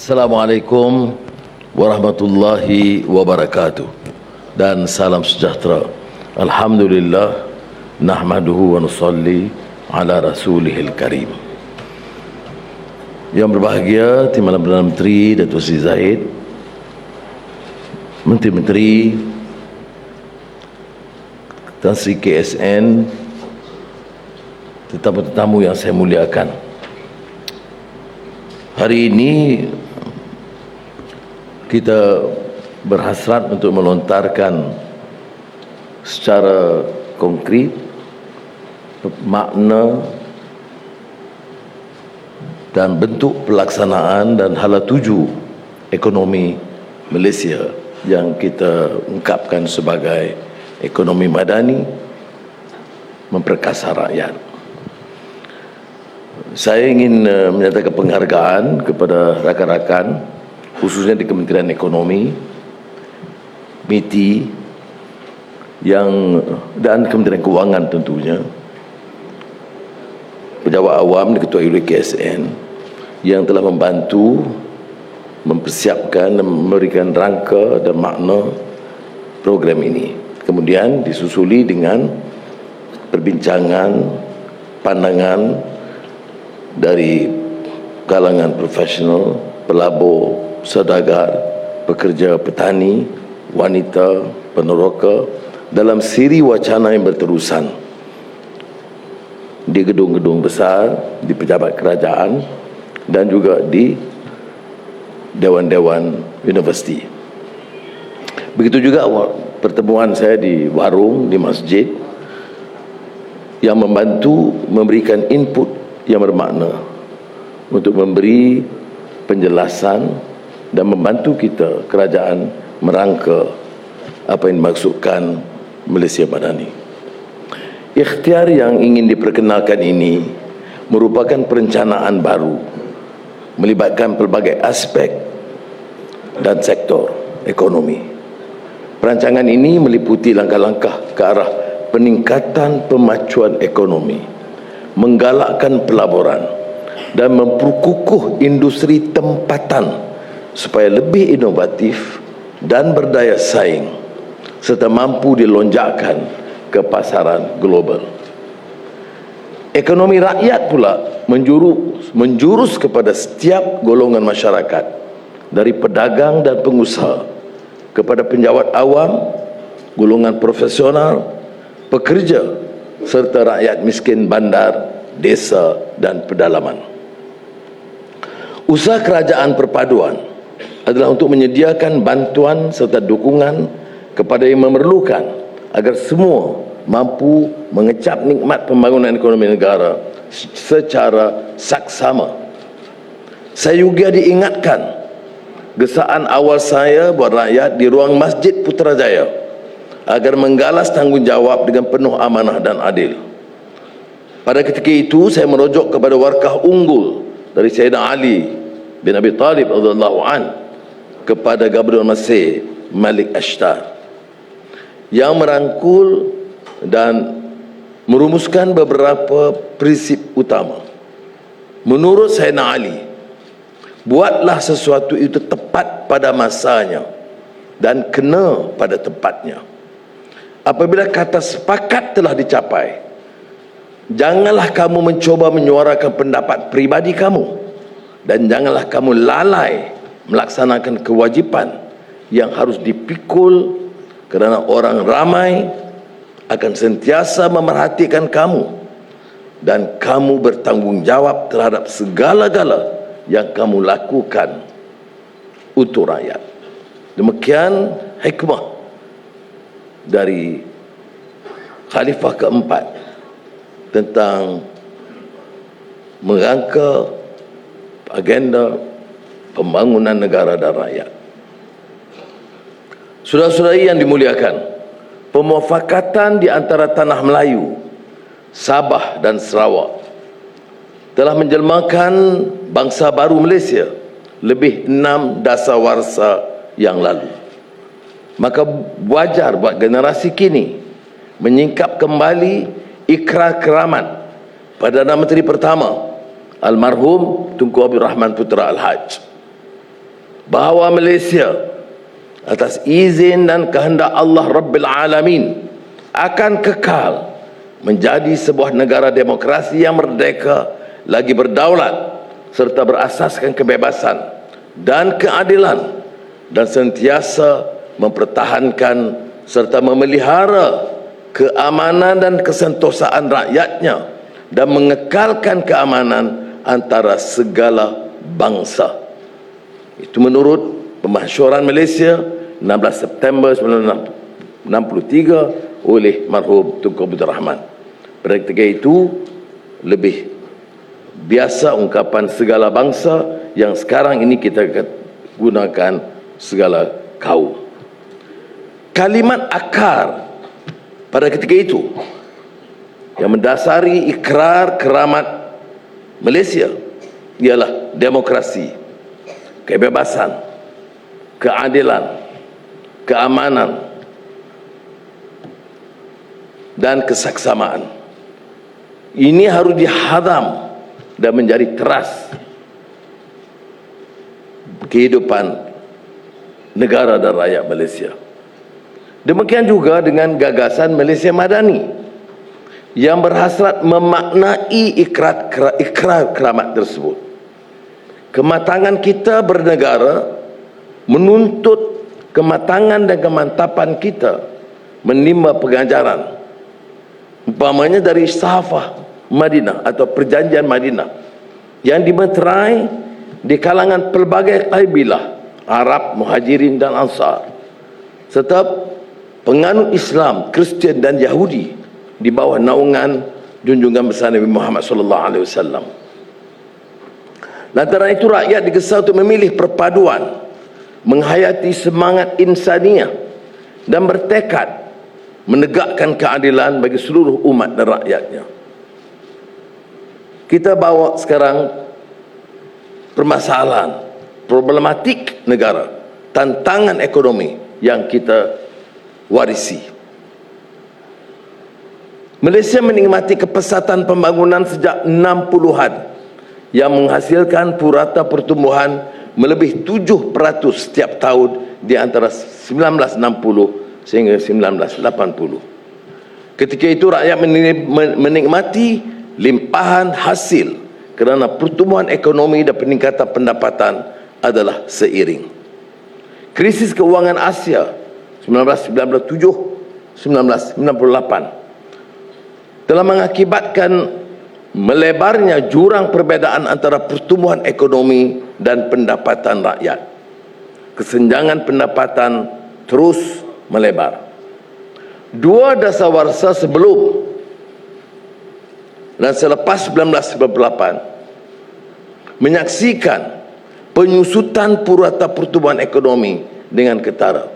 Assalamualaikum warahmatullahi wabarakatuh dan salam sejahtera. Alhamdulillah nahmaduhu wa nusalli ala rasulihil karim. Yang berbahagia Timbalan Perdana Menteri Datuk Seri Zahid, Menteri-Menteri, Tan Sri KSN, tetamu-tetamu yang saya muliakan. Hari ini kita berhasrat untuk melontarkan secara konkret makna dan bentuk pelaksanaan dan hala tuju ekonomi Malaysia yang kita ungkapkan sebagai ekonomi madani memperkasa rakyat. Saya ingin menyatakan penghargaan kepada rakan-rakan khususnya di Kementerian Ekonomi, MITI dan Kementerian Kewangan tentunya, pejabat awam dan Ketua Ulil KSN yang telah membantu mempersiapkan dan memberikan rangka dan makna program ini. Kemudian disusuli dengan perbincangan, pandangan dari kalangan profesional, pelabur, saudagar, pekerja petani, wanita, peneroka dalam siri wacana yang berterusan di gedung-gedung besar, di pejabat kerajaan dan juga di dewan-dewan universiti. Begitu juga pertemuan saya di warung, di masjid yang membantu memberikan input yang bermakna untuk memberi penjelasan dan membantu kita kerajaan merangka apa yang dimaksudkan Malaysia Madani. Ikhtiar yang ingin diperkenalkan ini merupakan perencanaan baru melibatkan pelbagai aspek dan sektor ekonomi. Perancangan ini meliputi langkah-langkah ke arah peningkatan pemacuan ekonomi, menggalakkan pelaburan dan memperkukuh industri tempatan supaya lebih inovatif dan berdaya saing serta mampu dilonjakkan ke pasaran global. Ekonomi rakyat pula menjurus kepada setiap golongan masyarakat, dari pedagang dan pengusaha kepada penjawat awam, golongan profesional, pekerja serta rakyat miskin bandar, desa dan pedalaman. Usaha kerajaan perpaduan adalah untuk menyediakan bantuan serta dukungan kepada yang memerlukan agar semua mampu mengecap nikmat pembangunan ekonomi negara secara saksama. Saya juga diingatkan gesaan awal saya buat rakyat di ruang Masjid Putrajaya agar menggalas tanggungjawab dengan penuh amanah dan adil. Pada ketika itu saya merujuk kepada warkah unggul dari Sayyidina Ali bin Abi Talib radhiyallahu an kepada Gubernur Mesir Malik Ashtar yang merangkul dan merumuskan beberapa prinsip utama. Menurut Sayyidina Ali, buatlah sesuatu itu tepat pada masanya dan kena pada tempatnya. Apabila kata sepakat telah dicapai, janganlah kamu mencoba menyuarakan pendapat pribadi kamu dan janganlah kamu lalai melaksanakan kewajipan yang harus dipikul, kerana orang ramai akan sentiasa memerhatikan kamu dan kamu bertanggungjawab terhadap segala-gala yang kamu lakukan untuk rakyat. Demikian hikmah dari Khalifah keempat tentang merangka agenda pembangunan negara dan rakyat. Saudara-saudari yang dimuliakan, pemufakatan di antara tanah Melayu, Sabah dan Sarawak telah menjelmakan bangsa baru Malaysia lebih 6 dasawarsa yang lalu. Maka wajar buat generasi kini menyingkap kembali ikrar keramat Perdana Menteri pertama almarhum Tunku Abdul Rahman Putra Al-Haj bahawa Malaysia atas izin dan kehendak Allah Rabbil Alamin akan kekal menjadi sebuah negara demokrasi yang merdeka, lagi berdaulat, serta berasaskan kebebasan dan keadilan, dan sentiasa mempertahankan serta memelihara keamanan dan kesentosaan rakyatnya, dan mengekalkan keamanan antara segala bangsa. Itu menurut Pemasyuran Malaysia 16 September 1963 oleh marhum Tunku Abdul Rahman. Pada ketika itu, lebih biasa ungkapan segala bangsa, yang sekarang ini kita gunakan segala kaum. Kalimat akar pada ketika itu yang mendasari ikrar keramat Malaysia ialah demokrasi, kebebasan, keadilan, keamanan, dan kesaksamaan. Ini harus dihadam dan menjadi teras kehidupan negara dan rakyat Malaysia. Demikian juga dengan gagasan Malaysia Madani yang berhasrat memaknai ikrar keramat tersebut. Kematangan kita bernegara menuntut kematangan dan kemantapan kita menimba pengajaran, umpamanya dari Sahafah Madinah atau Perjanjian Madinah yang dimeterai di kalangan pelbagai kabilah Arab, Muhajirin dan Ansar, serta penganut Islam, Kristian dan Yahudi di bawah naungan junjungan besar Nabi Muhammad SAW. Lantaran itu rakyat digesa untuk memilih perpaduan, menghayati semangat insaniah, dan bertekad menegakkan keadilan bagi seluruh umat dan rakyatnya. Kita bawa sekarang permasalahan, problematik negara, tantangan ekonomi yang kita warisi. Malaysia menikmati kepesatan pembangunan sejak 60-an yang menghasilkan purata pertumbuhan melebihi 7% setiap tahun di antara 1960 sehingga 1980. Ketika itu rakyat menikmati limpahan hasil kerana pertumbuhan ekonomi dan peningkatan pendapatan adalah seiring. Krisis keuangan Asia 1997-1998 telah mengakibatkan melebarnya jurang perbezaan antara pertumbuhan ekonomi dan pendapatan rakyat. Kesenjangan pendapatan terus melebar. Dua dasawarsa sebelum dan selepas 1998 menyaksikan penyusutan purata pertumbuhan ekonomi dengan ketara.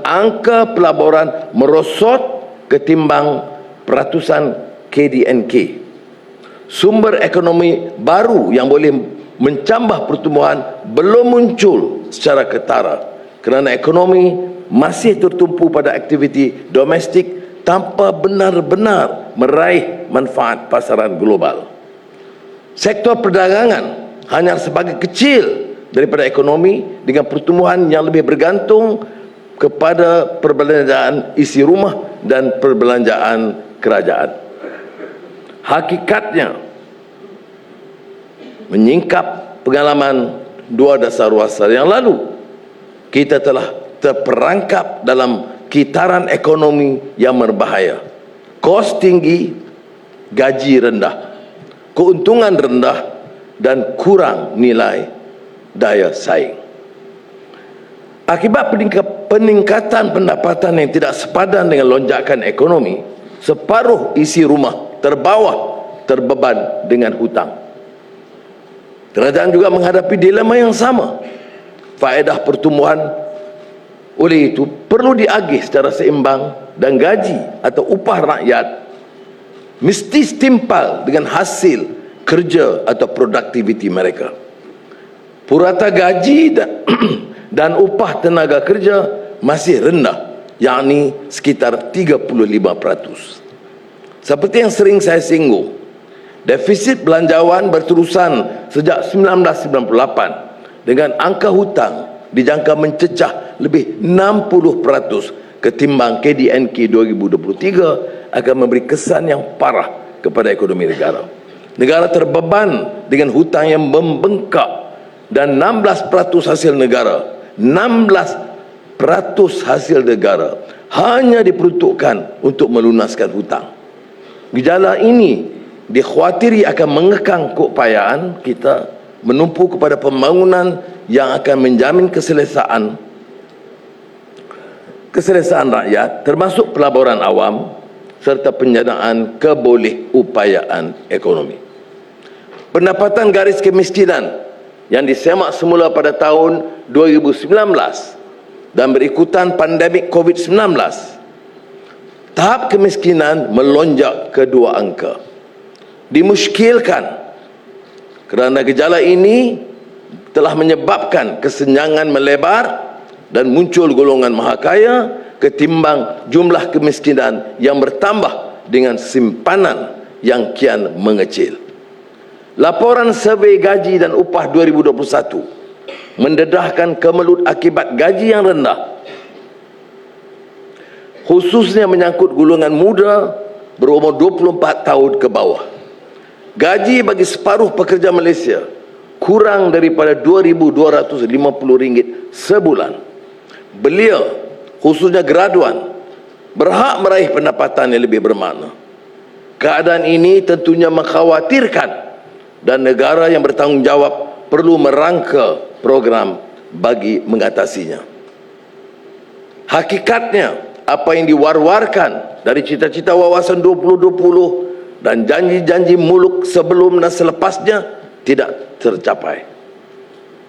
Angka pelaburan merosot ketimbang peratusan KDNK. Sumber ekonomi baru yang boleh mencambah pertumbuhan belum muncul secara ketara kerana ekonomi masih tertumpu pada aktiviti domestik tanpa benar-benar meraih manfaat pasaran global. Sektor perdagangan hanya sebagai kecil daripada ekonomi dengan pertumbuhan yang lebih bergantung kepada perbelanjaan isi rumah dan perbelanjaan kerajaan. Hakikatnya, menyingkap pengalaman dua dasawarsa yang lalu, kita telah terperangkap dalam kitaran ekonomi yang berbahaya. Kos tinggi, gaji rendah, keuntungan rendah, dan kurang nilai daya saing. Akibat peningkatan pendapatan yang tidak sepadan dengan lonjakan ekonomi, separuh isi rumah terbeban dengan hutang. Kerajaan juga menghadapi dilema yang sama. Faedah pertumbuhan oleh itu perlu diagih secara seimbang, dan gaji atau upah rakyat mesti setimpal dengan hasil kerja atau produktiviti mereka. Purata gaji dan upah tenaga kerja masih rendah, yakni sekitar 35%. Seperti yang sering saya singgung, defisit belanjawan berterusan sejak 1998 dengan angka hutang dijangka mencecah lebih 60% ketimbang KDNK 2023 akan memberi kesan yang parah kepada ekonomi negara. Negara terbeban dengan hutang yang membengkak dan 16% hasil negara, 16% hasil negara hanya diperuntukkan untuk melunaskan hutang. Gejala ini dikhawatiri akan mengekang keupayaan kita menumpu kepada pembangunan yang akan menjamin keselesaan rakyat, termasuk pelaburan awam serta penjanaan kebolehupayaan ekonomi. Pendapatan garis kemiskinan yang disemak semula pada tahun 2019 dan berikutan pandemik COVID-19, tahap kemiskinan melonjak ke 2 angka. Dimuskilkan kerana gejala ini telah menyebabkan kesenjangan melebar dan muncul golongan mahakaya ketimbang jumlah kemiskinan yang bertambah dengan simpanan yang kian mengecil. Laporan survei gaji dan upah 2021 mendedahkan kemelut akibat gaji yang rendah, khususnya menyangkut golongan muda berumur 24 tahun ke bawah. Gaji bagi separuh pekerja Malaysia kurang daripada RM2,250 sebulan. Belia, khususnya graduan, berhak meraih pendapatan yang lebih bermakna. Keadaan ini tentunya mengkhawatirkan dan negara yang bertanggungjawab perlu merangka program bagi mengatasinya. Hakikatnya, apa yang diwar-warkan dari cita-cita wawasan 2020 dan janji-janji muluk sebelum dan selepasnya tidak tercapai.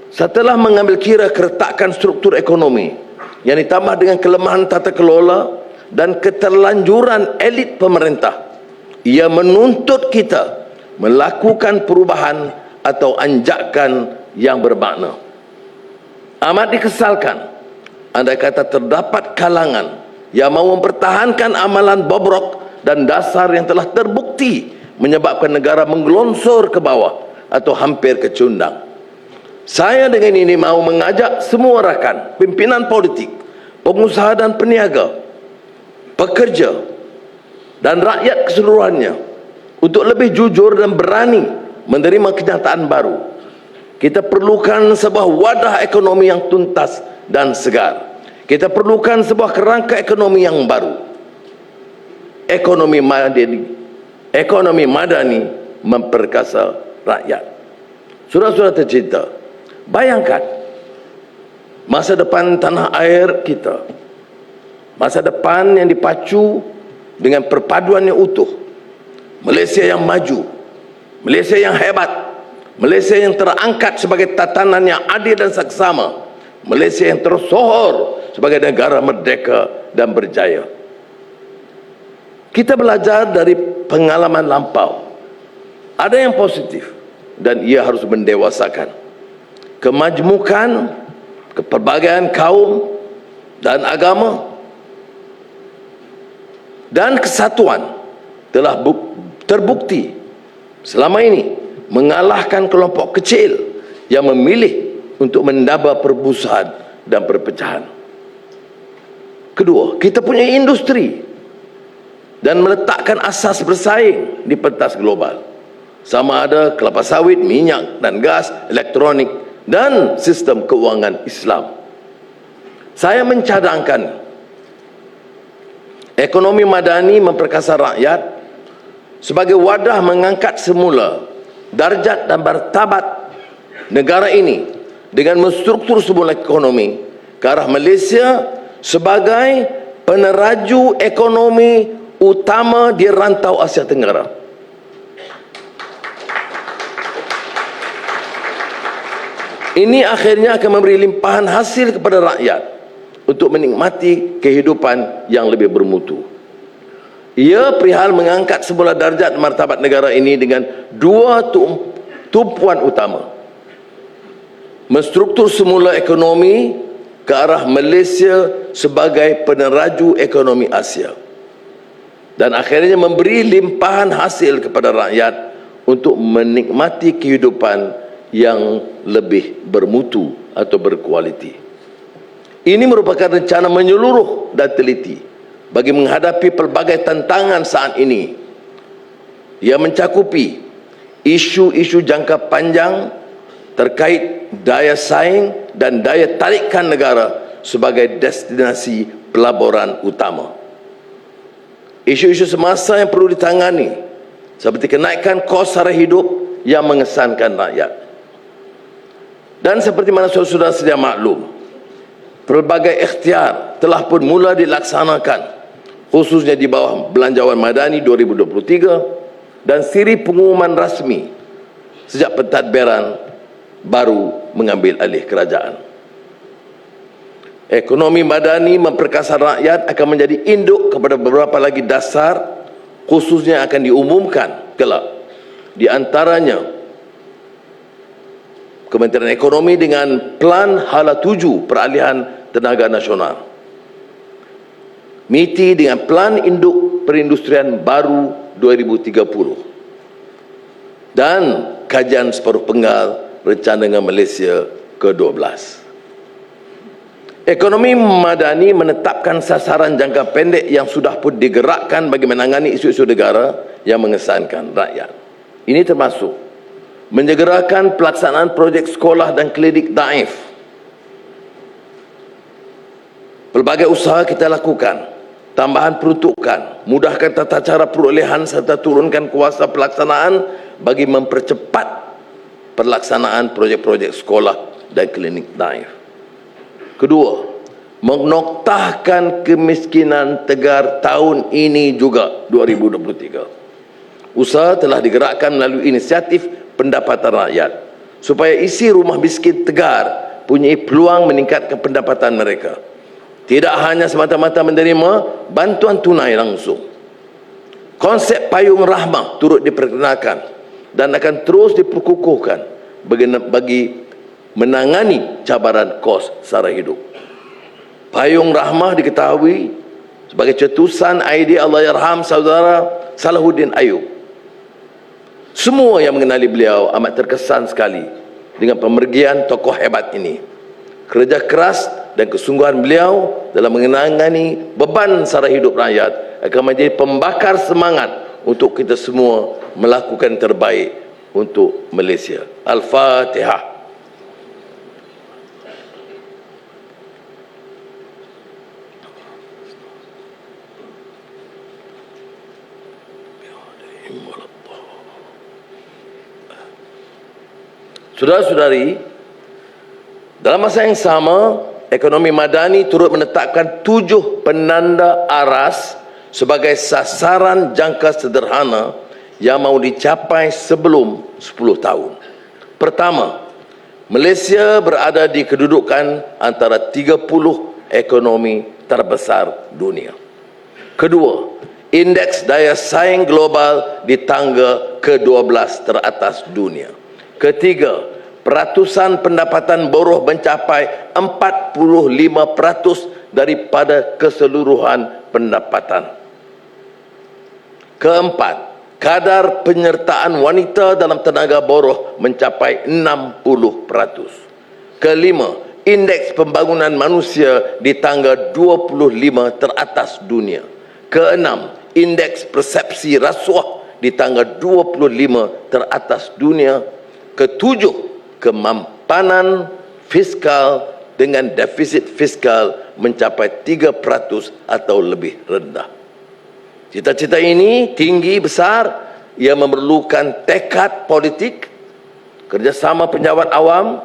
Setelah mengambil kira keretakan struktur ekonomi yang ditambah dengan kelemahan tata kelola dan keterlanjuran elit pemerintah, ia menuntut kita melakukan perubahan atau anjakan yang bermakna. Amat dikesalkan andai kata terdapat kalangan yang mahu mempertahankan amalan bobrok dan dasar yang telah terbukti menyebabkan negara menggelonsor ke bawah atau hampir kecundang. Saya dengan ini mahu mengajak semua rakan, pimpinan politik, pengusaha dan peniaga, pekerja dan rakyat keseluruhannya untuk lebih jujur dan berani menerima kenyataan baru. Kita perlukan sebuah wadah ekonomi yang tuntas dan segar. Kita perlukan sebuah kerangka ekonomi yang baru. Ekonomi madani memperkasa rakyat. Saudara-saudara tercinta, bayangkan masa depan tanah air kita, masa depan yang dipacu dengan perpaduan yang utuh. Malaysia yang maju, Malaysia yang hebat, Malaysia yang terangkat sebagai tatanan yang adil dan saksama, Malaysia yang tersohor sebagai negara merdeka dan berjaya. Kita belajar dari pengalaman lampau. Ada yang positif dan ia harus mendewasakan. Kemajmukan, kepelbagaian kaum dan agama dan kesatuan telah terbukti selama ini mengalahkan kelompok kecil yang memilih untuk mendaba perbusahan dan perpecahan. Kedua, kita punya industri dan meletakkan asas bersaing di pentas global, sama ada kelapa sawit, minyak dan gas, elektronik dan sistem keuangan Islam. Saya mencadangkan ekonomi madani memperkasa rakyat sebagai wadah mengangkat semula darjat dan martabat negara ini dengan menstruktur semula ekonomi ke arah Malaysia sebagai peneraju ekonomi utama di rantau Asia Tenggara. Ini akhirnya akan memberi limpahan hasil kepada rakyat untuk menikmati kehidupan yang lebih bermutu. Ia perihal mengangkat semula darjat martabat negara ini dengan dua tumpuan utama. Menstruktur semula ekonomi ke arah Malaysia sebagai peneraju ekonomi Asia. Dan akhirnya memberi limpahan hasil kepada rakyat untuk menikmati kehidupan yang lebih bermutu atau berkualiti. Ini merupakan rencana menyeluruh dan teliti bagi menghadapi pelbagai tantangan saat ini. Ia mencakupi isu-isu jangka panjang terkait daya saing dan daya tarikan negara sebagai destinasi pelaburan utama. Isu-isu semasa yang perlu ditangani seperti kenaikan kos sara hidup yang mengesankan rakyat. Dan seperti mana saudara-saudara sedia maklum, pelbagai ikhtiar telah pun mula dilaksanakan, khususnya di bawah Belanjawan Madani 2023 dan siri pengumuman rasmi sejak pentadbiran baru mengambil alih kerajaan. Ekonomi madani memperkasa rakyat akan menjadi induk kepada beberapa lagi dasar, khususnya akan diumumkan kelak. Di antaranya Kementerian Ekonomi dengan Plan Hala 7 Peralihan Tenaga Nasional, MITI dengan Plan Induk Perindustrian Baru 2030, dan kajian separuh penggal Rencana dengan Malaysia ke-12. Ekonomi madani menetapkan sasaran jangka pendek yang sudah pun digerakkan bagi menangani isu-isu negara yang mengesankan rakyat. Ini termasuk menyegerakan pelaksanaan projek sekolah dan klinik daif. Pelbagai usaha kita lakukan, tambahan peruntukan, mudahkan tata cara perolehan serta turunkan kuasa pelaksanaan bagi mempercepat pelaksanaan projek-projek sekolah dan klinik daif. Kedua, menoktahkan kemiskinan tegar tahun ini juga 2023. Usaha telah digerakkan melalui inisiatif pendapatan rakyat supaya isi rumah miskin tegar punya peluang meningkatkan pendapatan mereka. Tidak hanya semata-mata menerima bantuan tunai langsung. Konsep payung rahmah turut diperkenalkan dan akan terus diperkukuhkan bagi menangani cabaran kos sara hidup. Payung rahmah diketahui sebagai cetusan idea Allahyarham saudara Salahuddin Ayub. Semua yang mengenali beliau amat terkesan sekali dengan pemergian tokoh hebat ini. Kerja keras dan kesungguhan beliau dalam menangani beban sara hidup rakyat akan menjadi pembakar semangat untuk kita semua melakukan terbaik untuk Malaysia. Al-Fatihah. Saudara-saudari, dalam masa yang sama, ekonomi madani turut menetapkan 7 penanda aras sebagai sasaran jangka sederhana yang mahu dicapai sebelum 10 tahun. Pertama, Malaysia berada di kedudukan antara 30 ekonomi terbesar dunia. Kedua, indeks daya saing global di tangga ke-12 teratas dunia. Ketiga, peratusan pendapatan buruh mencapai 45% daripada keseluruhan pendapatan. Keempat, kadar penyertaan wanita dalam tenaga buruh mencapai 60%. Kelima, indeks pembangunan manusia di tangga 25 teratas dunia. Keenam, indeks persepsi rasuah di tangga 25 teratas dunia. Ketujuh, kemampanan fiskal dengan defisit fiskal mencapai 3% atau lebih rendah. Cita-cita ini tinggi besar, ia memerlukan tekad politik, kerjasama penjawat awam,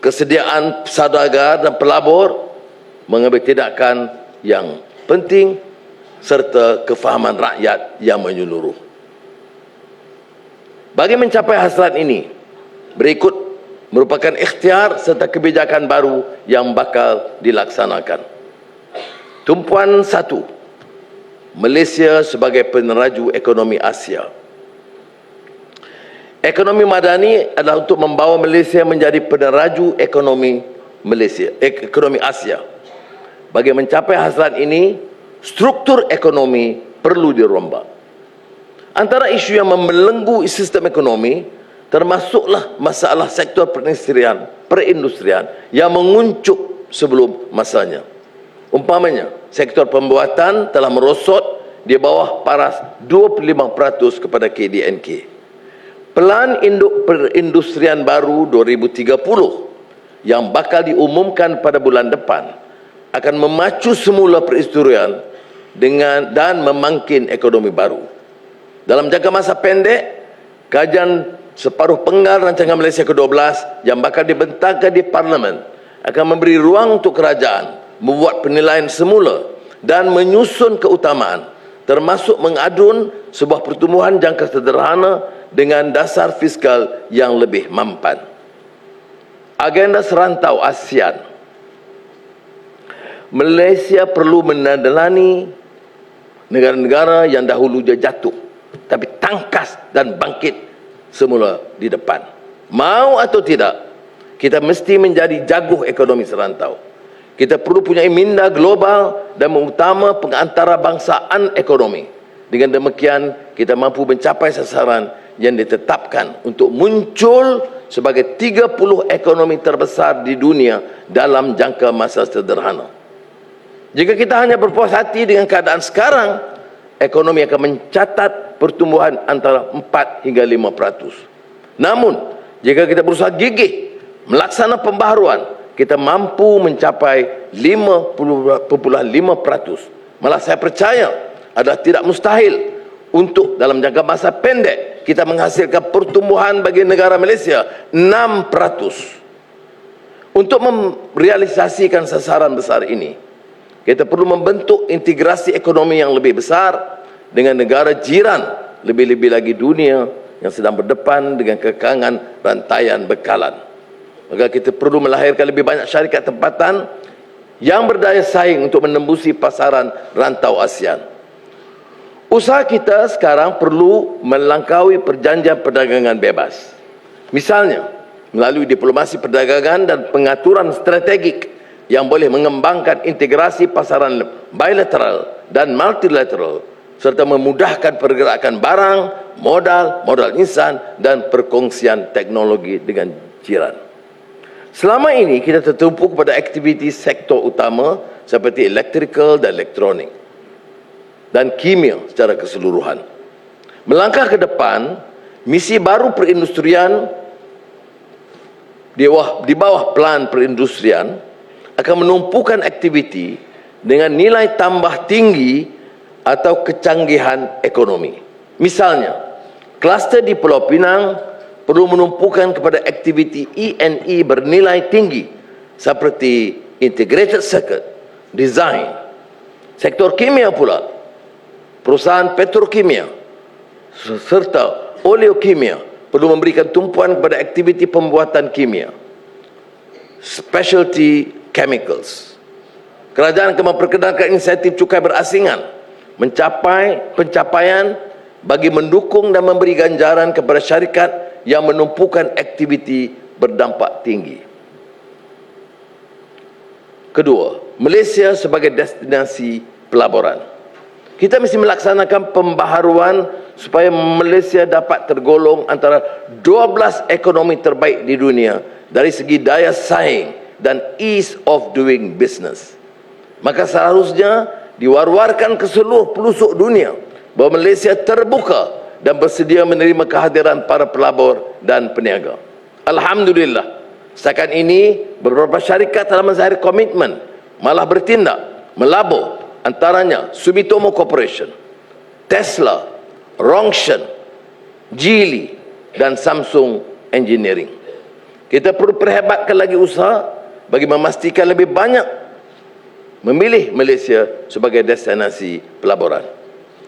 kesediaan saudagar dan pelabur, mengambil tindakan yang penting, serta kefahaman rakyat yang menyeluruh. Bagi mencapai hasrat ini, berikut merupakan ikhtiar serta kebijakan baru yang bakal dilaksanakan. Tumpuan 1, Malaysia sebagai peneraju ekonomi Asia. Ekonomi madani adalah untuk membawa Malaysia menjadi peneraju ekonomi ekonomi Asia. Bagi mencapai hasrat ini, struktur ekonomi perlu dirombak. Antara isu yang membelenggu sistem ekonomi termasuklah masalah sektor perindustrian yang menguncup sebelum masanya. Umpamanya, sektor pembuatan telah merosot di bawah paras 25% kepada KDNK. Pelan induk perindustrian baru 2030 yang bakal diumumkan pada bulan depan akan memacu semula perindustrian dan memangkin ekonomi baru. Dalam jangka masa pendek, kajian separuh penggal rancangan Malaysia ke-12 yang bakal dibentangkan di Parlimen akan memberi ruang untuk kerajaan membuat penilaian semula dan menyusun keutamaan, termasuk mengadun sebuah pertumbuhan jangka sederhana dengan dasar fiskal yang lebih mampan. Agenda serantau ASEAN. Malaysia perlu menandalani negara-negara yang dahulu jatuh, tapi tangkas dan bangkit semula di depan. Mau atau tidak, kita mesti menjadi jaguh ekonomi serantau. Kita perlu punya minda global dan mengutama pengantarabangsaaan ekonomi. Dengan demikian, kita mampu mencapai sasaran yang ditetapkan untuk muncul sebagai 30 ekonomi terbesar di dunia dalam jangka masa sederhana. Jika kita hanya berpuas hati dengan keadaan sekarang, ekonomi akan mencatat pertumbuhan antara 4 hingga 5%. Namun, jika kita berusaha gigih melaksanakan pembaharuan, kita mampu mencapai 5.5%. Malah saya percaya adalah tidak mustahil untuk dalam jangka masa pendek kita menghasilkan pertumbuhan bagi negara Malaysia 6%. Untuk merealisasikan sasaran besar ini, kita perlu membentuk integrasi ekonomi yang lebih besar dengan negara jiran, lebih-lebih lagi dunia yang sedang berdepan dengan kekangan rantaian bekalan. Maka kita perlu melahirkan lebih banyak syarikat tempatan yang berdaya saing untuk menembusi pasaran rantau ASEAN. Usaha kita sekarang perlu melangkaui perjanjian perdagangan bebas. Misalnya, melalui diplomasi perdagangan dan pengaturan strategik yang boleh mengembangkan integrasi pasaran bilateral dan multilateral serta memudahkan pergerakan barang, modal insan dan perkongsian teknologi dengan jiran. Selama ini kita tertumpu pada aktiviti sektor utama seperti electrical dan elektronik dan kimia secara keseluruhan. Melangkah ke depan, misi baru perindustrian di bawah plan perindustrian akan menumpukan aktiviti dengan nilai tambah tinggi atau kecanggihan ekonomi. Misalnya, kluster di Pulau Pinang perlu menumpukan kepada aktiviti E&E bernilai tinggi seperti integrated circuit, design. Sektor kimia pula, perusahaan petrokimia serta oleokimia perlu memberikan tumpuan kepada aktiviti pembuatan kimia, specialty chemicals. Kerajaan akan memperkenalkan insentif cukai berasingan mencapai pencapaian bagi mendukung dan memberi ganjaran kepada syarikat yang menumpukan aktiviti berdampak tinggi. Kedua, Malaysia sebagai destinasi pelaburan. Kita mesti melaksanakan pembaharuan supaya Malaysia dapat tergolong antara 12 ekonomi terbaik di dunia dari segi daya saing dan ease of doing business. Maka seharusnya diwar-warkan ke seluruh pelosok dunia bahawa Malaysia terbuka dan bersedia menerima kehadiran para pelabur dan peniaga. Alhamdulillah, setakat ini beberapa syarikat telah menzahir komitmen malah bertindak melabur, antaranya Sumitomo Corporation, Tesla, Rongshan, Geely dan Samsung Engineering. Kita perlu perhebatkan lagi usaha bagi memastikan lebih banyak memilih Malaysia sebagai destinasi pelaburan.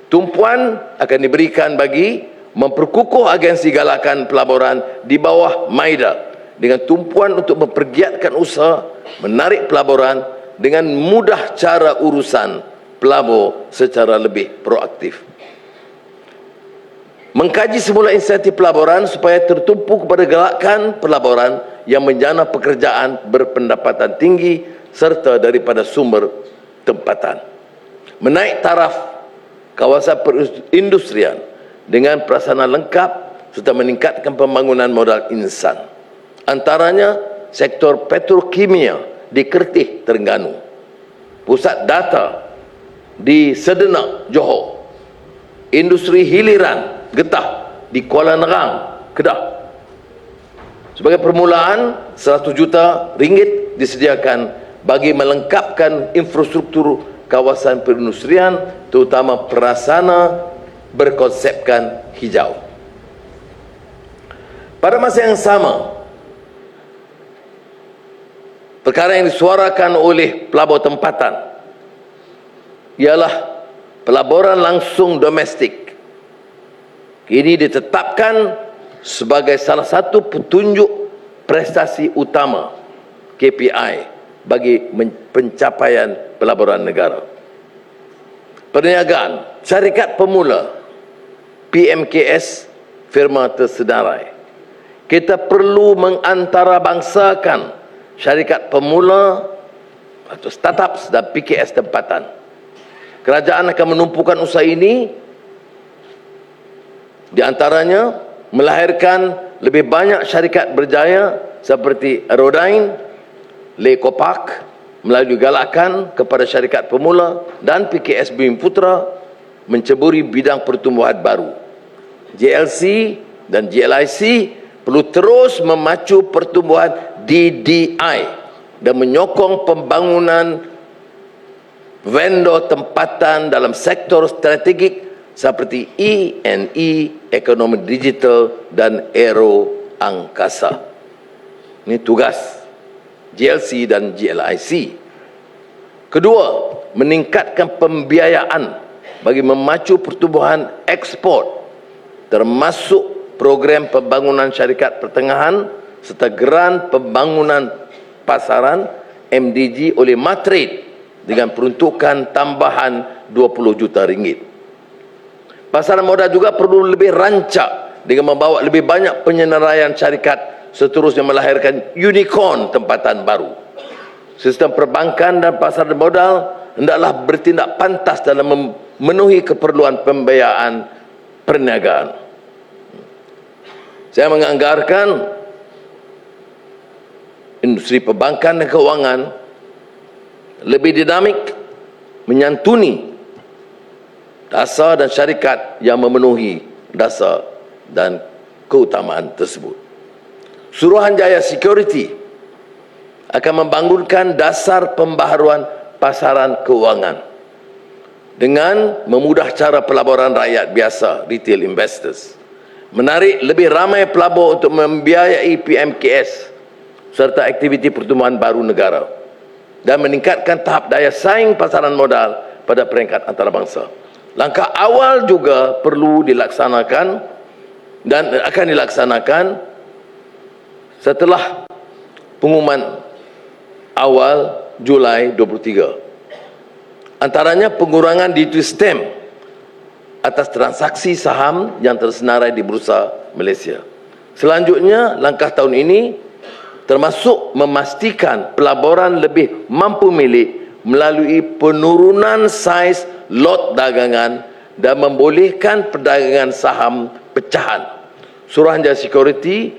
Tumpuan akan diberikan bagi memperkukuh agensi galakan pelaburan di bawah MAIDA dengan tumpuan untuk mempergiatkan usaha menarik pelaburan dengan mudah cara urusan pelabur secara lebih proaktif. Mengkaji semula insentif pelaburan supaya tertumpu kepada galakan pelaburan yang menjana pekerjaan berpendapatan tinggi serta daripada sumber tempatan. Menaik taraf kawasan perindustrian dengan prasarana lengkap serta meningkatkan pembangunan modal insan. Antaranya sektor petrokimia di Kertih, Terengganu, pusat data di Sedenak, Johor, industri hiliran getah di Kuala Nerang, Kedah. Sebagai permulaan, 100 juta ringgit disediakan bagi melengkapkan infrastruktur kawasan perindustrian, terutama prasarana berkonsepkan hijau. Pada masa yang sama, perkara yang disuarakan oleh pelabur tempatan ialah pelaburan langsung domestik. Ini ditetapkan sebagai salah satu petunjuk prestasi utama KPI bagi pencapaian pelaburan negara. Perniagaan, syarikat pemula PMKS, firma tersedarai. Kita perlu mengantarabangsakan syarikat pemula atau startups dan PKS tempatan. Kerajaan akan menumpukan usaha ini, di antaranya melahirkan lebih banyak syarikat berjaya seperti Aerodyne, Lekopak melalui galakan kepada syarikat pemula, dan PKS Bumi Putra menceburi bidang pertumbuhan baru. JLC dan GLIC perlu terus memacu pertumbuhan DDI dan menyokong pembangunan vendor tempatan dalam sektor strategik seperti E&E, ekonomi digital dan aero angkasa. Ini tugas GLC dan GLIC. Kedua, meningkatkan pembiayaan bagi memacu pertumbuhan ekspor, termasuk program pembangunan syarikat pertengahan serta geran pembangunan pasaran MDG oleh Matrade dengan peruntukan tambahan 20 juta ringgit. Pasaran modal juga perlu lebih rancak dengan membawa lebih banyak penyenaraian syarikat, seterusnya melahirkan unicorn tempatan baru. Sistem perbankan dan pasaran modal hendaklah bertindak pantas dalam memenuhi keperluan pembiayaan perniagaan. Saya menganggarkan industri perbankan dan keuangan lebih dinamik, menyantuni dasar dan syarikat yang memenuhi dasar dan keutamaan tersebut. Suruhanjaya Security akan membangunkan dasar pembaharuan pasaran keuangan dengan memudah cara pelaburan rakyat biasa, retail investors, menarik lebih ramai pelabur untuk membiayai PMKS serta aktiviti pertumbuhan baru negara, dan meningkatkan tahap daya saing pasaran modal pada peringkat antarabangsa. Langkah awal juga perlu dilaksanakan dan akan dilaksanakan setelah pengumuman awal Julai 23. Antaranya pengurangan duty stamp atas transaksi saham yang tersenarai di Bursa Malaysia. Selanjutnya, langkah tahun ini termasuk memastikan pelaburan lebih mampu milik melalui penurunan saiz lot dagangan dan membolehkan perdagangan saham pecahan. Suruhanjaya Security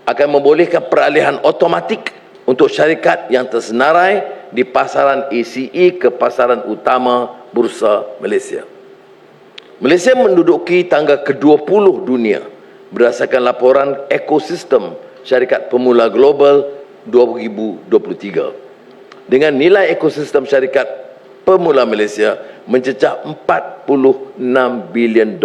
akan membolehkan peralihan automatik untuk syarikat yang tersenarai di pasaran ACE ke pasaran utama Bursa Malaysia. Malaysia menduduki tangga ke-20 dunia berdasarkan laporan ekosistem syarikat pemula global 2023. Dengan nilai ekosistem syarikat pemula Malaysia mencecah $46 bilion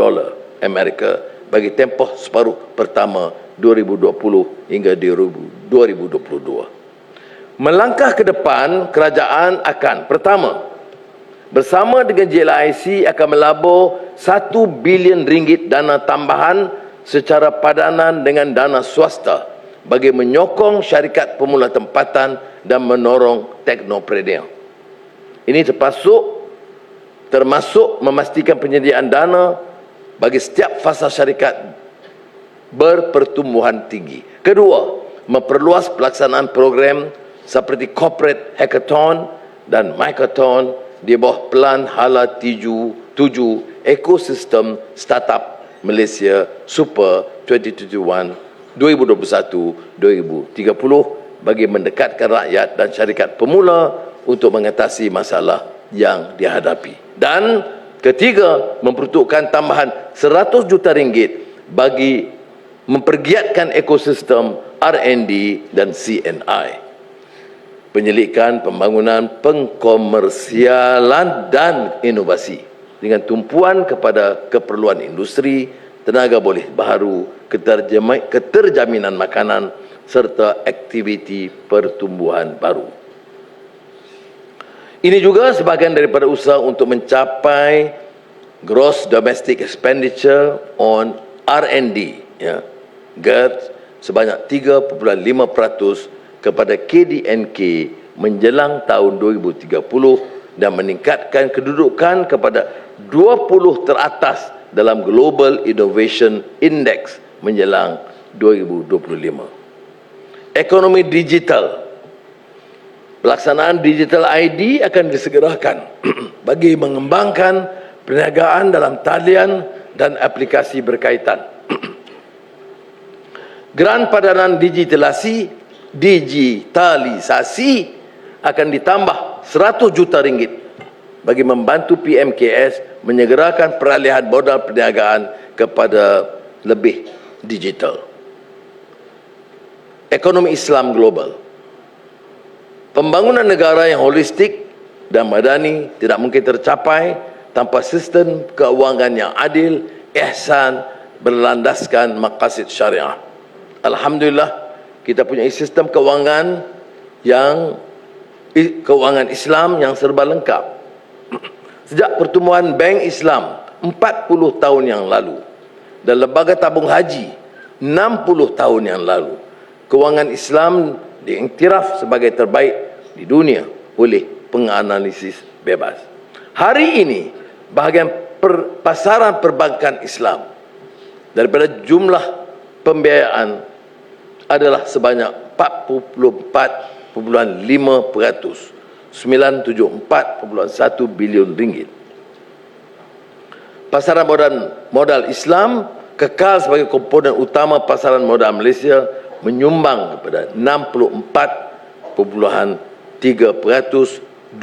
Amerika bagi tempoh separuh pertama 2020 hingga 2022. Melangkah ke depan, kerajaan akan pertama, bersama dengan JLIC akan melabur RM1 bilion dana tambahan secara padanan dengan dana swasta bagi menyokong syarikat pemula tempatan dan menorong teknopreneur. Ini termasuk memastikan penyediaan dana bagi setiap fasa syarikat berpertumbuhan tinggi. Kedua, memperluas pelaksanaan program seperti Corporate Hackathon dan Microthon di bawah Pelan Hala 7 Ekosistem Startup Malaysia Super 2021-2030 bagi mendekatkan rakyat dan syarikat pemula untuk mengatasi masalah yang dihadapi. Dan ketiga, memperuntukkan tambahan 100 juta ringgit bagi mempergiatkan ekosistem R&D dan CNI, penyelidikan, pembangunan, pengkomersialan dan inovasi dengan tumpuan kepada keperluan industri, tenaga boleh baharu, keterjaminan makanan serta aktiviti pertumbuhan baru. Ini juga sebahagian daripada usaha untuk mencapai gross domestic expenditure on R&D, ya, GERD, sebanyak 3.5% kepada KDNK menjelang tahun 2030 dan meningkatkan kedudukan kepada 20 teratas dalam Global Innovation Index menjelang 2025. Ekonomi digital. Pelaksanaan Digital ID akan disegerakan bagi mengembangkan perniagaan dalam talian dan aplikasi berkaitan. Geran padanan digitalisasi akan ditambah 100 juta ringgit bagi membantu PMKS menyegerakan peralihan modal perniagaan kepada lebih digital. Ekonomi Islam global. Pembangunan negara yang holistik dan madani tidak mungkin tercapai tanpa sistem keuangan yang adil, ihsan, berlandaskan maqasid syariah. Alhamdulillah, kita punya sistem keuangan Islam yang serba lengkap. Sejak pertumbuhan Bank Islam 40 tahun yang lalu dan Lembaga Tabung Haji 60 tahun yang lalu, keuangan Islam diiktiraf sebagai terbaik di dunia oleh penganalisis bebas. Hari ini, bahagian pasaran perbankan Islam daripada jumlah pembiayaan adalah sebanyak 44.5%, 974.1 bilion ringgit. Pasaran modal Islam kekal sebagai komponen utama pasaran modal Malaysia, menyumbang kepada 64.3% 322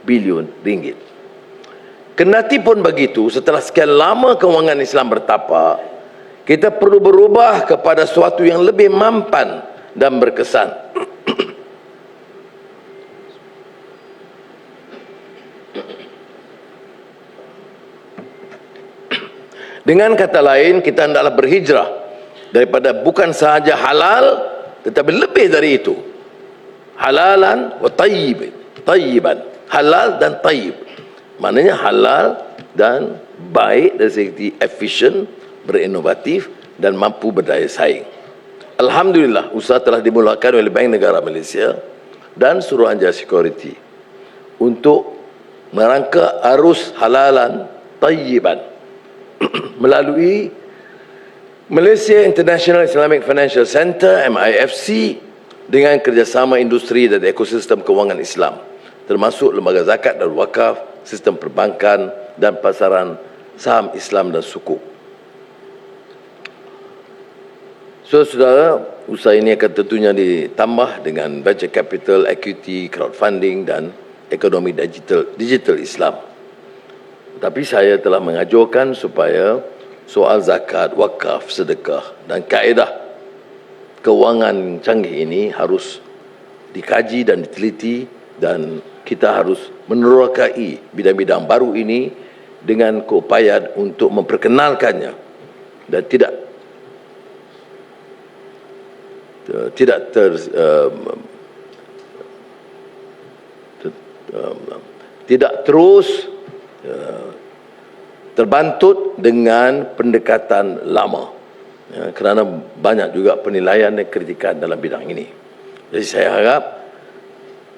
bilion ringgit. Kendati pun begitu, setelah sekian lama keuangan Islam bertapak, kita perlu berubah kepada sesuatu yang lebih mampan dan berkesan. Dengan kata lain, kita hendaklah berhijrah daripada bukan sahaja halal, tetapi lebih dari itu. Halalan wa tayyiban. Halal dan tayyib. Maknanya halal dan baik dari segi efisien, berinovatif dan mampu berdaya saing. Alhamdulillah, usaha telah dimulakan oleh Bank Negara Malaysia dan Suruhanjaya Security untuk merangka arus halalan tayyiban melalui Malaysia International Islamic Financial Center (MIFC) dengan kerjasama industri dan ekosistem kewangan Islam, termasuk lembaga zakat dan wakaf, sistem perbankan dan pasaran saham Islam dan sukuk. Saudara-saudara, usaha ini akan tentunya ditambah dengan venture capital, equity, crowdfunding dan ekonomi digital Islam. Tapi saya telah mengajukan supaya soal zakat, wakaf, sedekah dan kaedah kewangan canggih ini harus dikaji dan diteliti, dan kita harus menerokai bidang-bidang baru ini dengan keupayaan untuk memperkenalkannya dan tidak terus terbantut dengan pendekatan lama, ya, kerana banyak juga penilaian dan kritikan dalam bidang ini. Jadi saya harap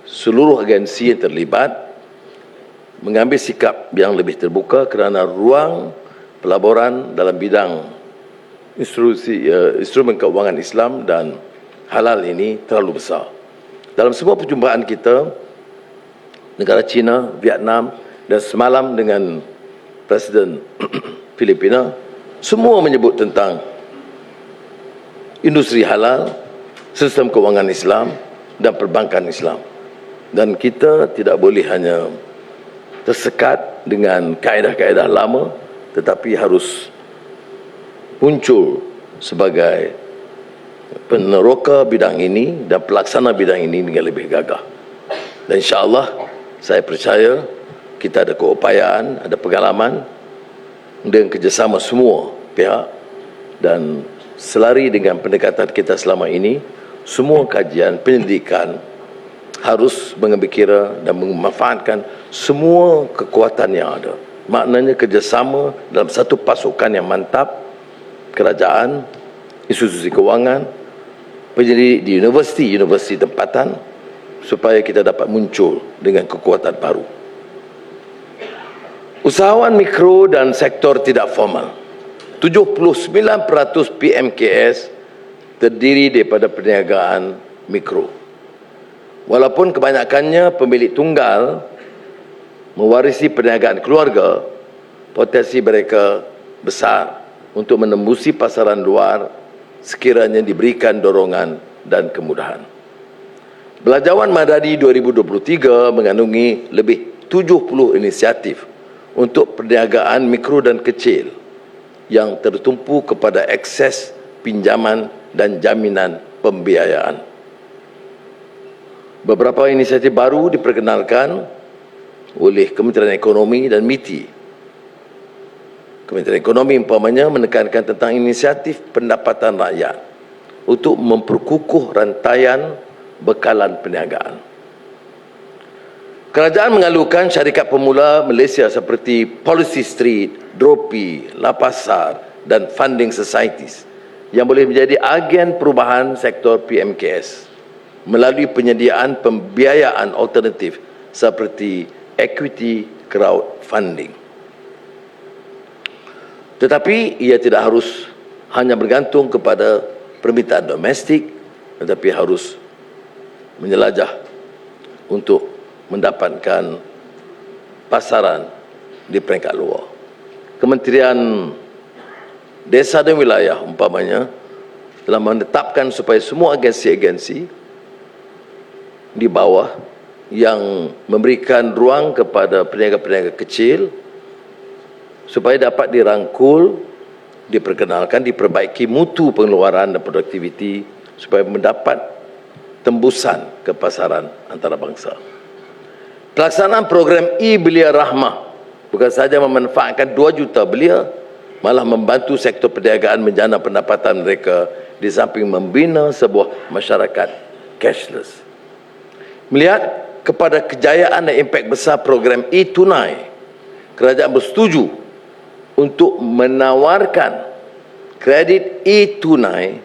seluruh agensi yang terlibat mengambil sikap yang lebih terbuka, kerana ruang pelaburan dalam bidang instrumen keuangan Islam dan halal ini terlalu besar. Dalam semua perjumpaan kita, negara China, Vietnam dan semalam dengan Presiden Filipina, semua menyebut tentang industri halal, sistem kewangan Islam dan perbankan Islam. Dan kita tidak boleh hanya tersekat dengan kaedah-kaedah lama, tetapi harus muncul sebagai peneroka bidang ini dan pelaksana bidang ini dengan lebih gagah. Dan insya-Allah saya percaya kita ada keupayaan, ada pengalaman dengan kerjasama semua pihak, dan selari dengan pendekatan kita selama ini, semua kajian penyelidikan harus mengambil kira dan memanfaatkan semua kekuatan yang ada. Maknanya kerjasama dalam satu pasukan yang mantap, kerajaan, institusi kewangan, penyelidik di universiti tempatan, supaya kita dapat muncul dengan kekuatan baru. Usahawan mikro dan sektor tidak formal, 79% PMKS terdiri daripada perniagaan mikro. Walaupun kebanyakannya pemilik tunggal mewarisi perniagaan keluarga, potensi mereka besar untuk menembusi pasaran luar sekiranya diberikan dorongan dan kemudahan. Belanjawan Madani 2023 mengandungi lebih 70 inisiatif untuk perniagaan mikro dan kecil yang tertumpu kepada akses pinjaman dan jaminan pembiayaan. Beberapa inisiatif baru diperkenalkan oleh Kementerian Ekonomi dan MITI. Kementerian Ekonomi umpamanya menekankan tentang inisiatif pendapatan rakyat untuk memperkukuh rantaian bekalan perniagaan. Kerajaan mengalurkan syarikat pemula Malaysia seperti Policy Street, Dropi, La Pasar dan Funding Societies yang boleh menjadi agen perubahan sektor PMKS melalui penyediaan pembiayaan alternatif seperti equity crowdfunding. Tetapi ia tidak harus hanya bergantung kepada permintaan domestik, tetapi harus menjelajah untuk mendapatkan pasaran di peringkat luar. Kementerian Desa dan Wilayah umpamanya telah menetapkan supaya semua agensi-agensi di bawah yang memberikan ruang kepada peniaga-peniaga kecil supaya dapat dirangkul, diperkenalkan, diperbaiki mutu pengeluaran dan produktiviti supaya mendapat tembusan ke pasaran antarabangsa. Pelaksanaan program e-Belia Rahmah bukan sahaja memanfaatkan 2 juta belia, malah membantu sektor perniagaan menjana pendapatan mereka di samping membina sebuah masyarakat cashless. Melihat kepada kejayaan dan impak besar program e-Tunai, kerajaan bersetuju untuk menawarkan kredit e-Tunai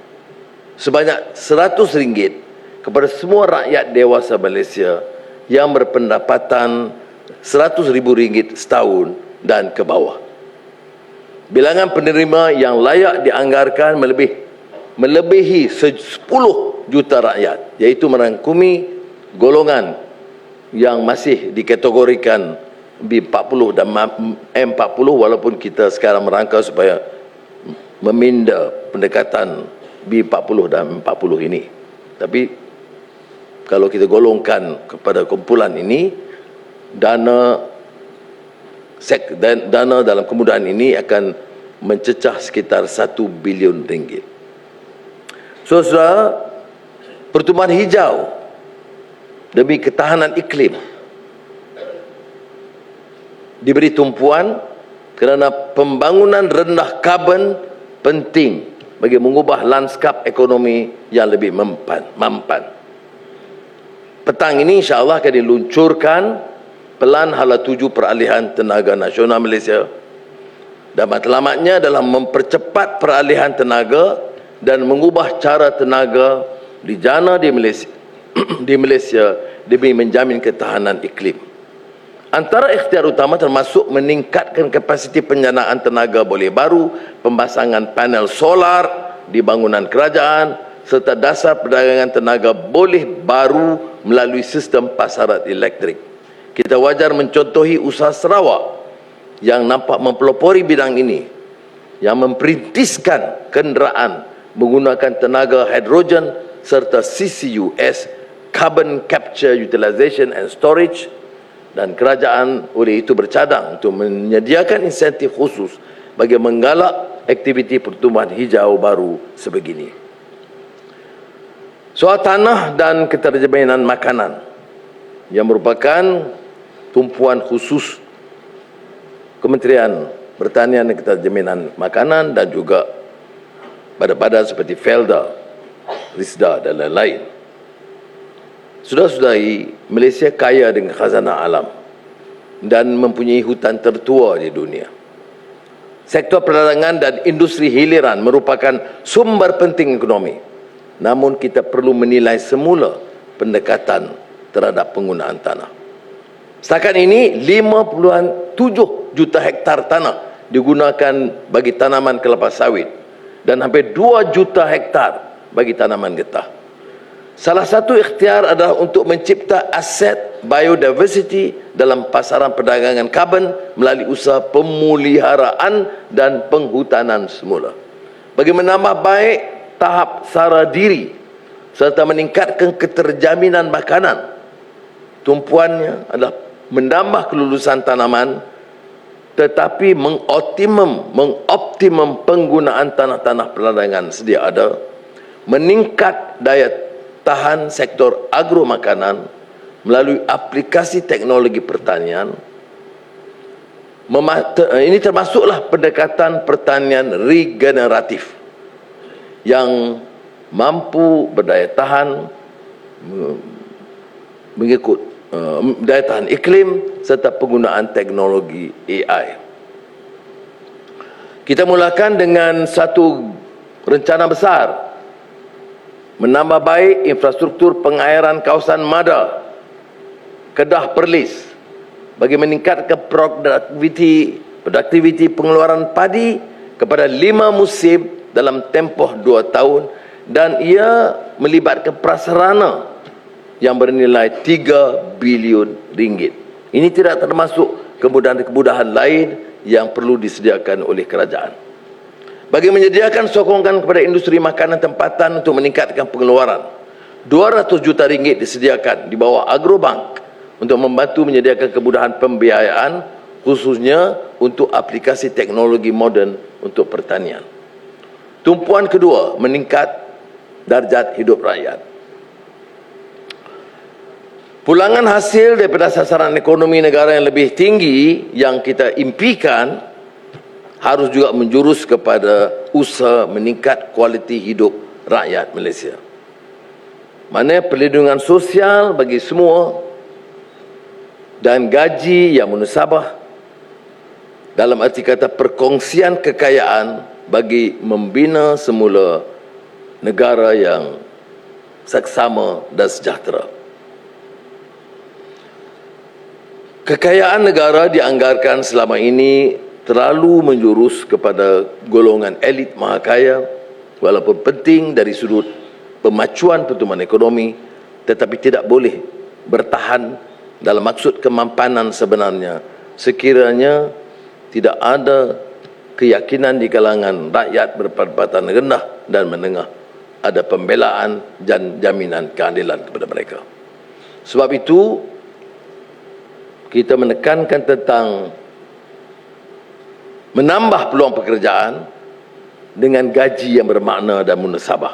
sebanyak RM100 kepada semua rakyat dewasa Malaysia yang berpendapatan RM100,000 setahun dan ke bawah. Bilangan penerima yang layak dianggarkan melebihi 10 juta rakyat, iaitu merangkumi golongan yang masih dikategorikan B40 dan M40, walaupun kita sekarang merangka supaya meminda pendekatan B40 dan M40 ini. Tapi kalau kita golongkan kepada kumpulan ini, dana dalam kemudahan ini akan mencecah sekitar RM1 bilion. Saudara, pertumbuhan hijau demi ketahanan iklim diberi tumpuan kerana pembangunan rendah karbon penting bagi mengubah lanskap ekonomi yang lebih mampan. Petang ini insya-Allah akan diluncurkan Pelan Hala 7 Peralihan Tenaga Nasional Malaysia, dan matlamatnya adalah mempercepat peralihan tenaga dan mengubah cara tenaga dijana di Malaysia demi menjamin ketahanan iklim. Antara ikhtiar utama termasuk meningkatkan kapasiti penjanaan tenaga boleh baru, pemasangan panel solar di bangunan kerajaan, serta dasar perdagangan tenaga boleh baru melalui sistem pasaran elektrik. Kita wajar mencontohi usaha Sarawak yang nampak mempelopori bidang ini, yang memperintiskan kenderaan menggunakan tenaga hidrogen serta CCUS, Carbon Capture Utilization and Storage, dan kerajaan oleh itu bercadang untuk menyediakan insentif khusus bagi menggalak aktiviti pertumbuhan hijau baru sebegini. Soal tanah dan keterjaminan makanan yang merupakan tumpuan khusus Kementerian Pertanian dan Keterjaminan Makanan dan juga badan-badan seperti Felda, Risda dan lain-lain. Saudara-saudari, Malaysia kaya dengan khazanah alam dan mempunyai hutan tertua di dunia. Sektor perdagangan dan industri hiliran merupakan sumber penting ekonomi. Namun kita perlu menilai semula pendekatan terhadap penggunaan tanah. Setakat ini 5.7 juta hektar tanah digunakan bagi tanaman kelapa sawit dan hampir 2 juta hektar bagi tanaman getah. Salah satu ikhtiar adalah untuk mencipta aset biodiversity dalam pasaran perdagangan karbon melalui usaha pemeliharaan dan penghutanan semula. Bagi menambah baik tahap sara diri serta meningkatkan keterjaminan makanan, tumpuannya adalah menambah kelulusan tanaman tetapi mengoptimum penggunaan tanah-tanah perdagangan sedia ada, meningkat daya tahan sektor agro makanan melalui aplikasi teknologi pertanian. Ini termasuklah pendekatan pertanian regeneratif yang mampu berdaya tahan mengikut daya tahan iklim serta penggunaan teknologi AI. Kita mulakan dengan satu rencana besar menambah baik infrastruktur pengairan kawasan Mada, Kedah Perlis bagi meningkatkan produktiviti pengeluaran padi kepada 5 musim dalam tempoh 2 tahun, dan ia melibatkan prasarana yang bernilai 3 bilion ringgit. Ini tidak termasuk kemudahan-kemudahan lain yang perlu disediakan oleh kerajaan. Bagi menyediakan sokongan kepada industri makanan tempatan untuk meningkatkan pengeluaran, 200 juta ringgit disediakan di bawah Agrobank untuk membantu menyediakan kemudahan pembiayaan khususnya untuk aplikasi teknologi moden untuk pertanian. Tumpuan kedua, meningkat darjat hidup rakyat. Pulangan hasil daripada sasaran ekonomi negara yang lebih tinggi yang kita impikan harus juga menjurus kepada usaha meningkat kualiti hidup rakyat Malaysia. Mana perlindungan sosial bagi semua dan gaji yang munasabah, dalam arti kata perkongsian kekayaan bagi membina semula negara yang seksama dan sejahtera. Kekayaan negara dianggarkan selama ini terlalu menjurus kepada golongan elit mahakaya, walaupun penting dari sudut pemacuan pertumbuhan ekonomi, tetapi tidak boleh bertahan dalam maksud kemampanan sebenarnya sekiranya tidak ada keyakinan di kalangan rakyat berpendapatan rendah dan menengah ada pembelaan dan jaminan keadilan kepada mereka. Sebab itu kita menekankan tentang menambah peluang pekerjaan dengan gaji yang bermakna dan munasabah.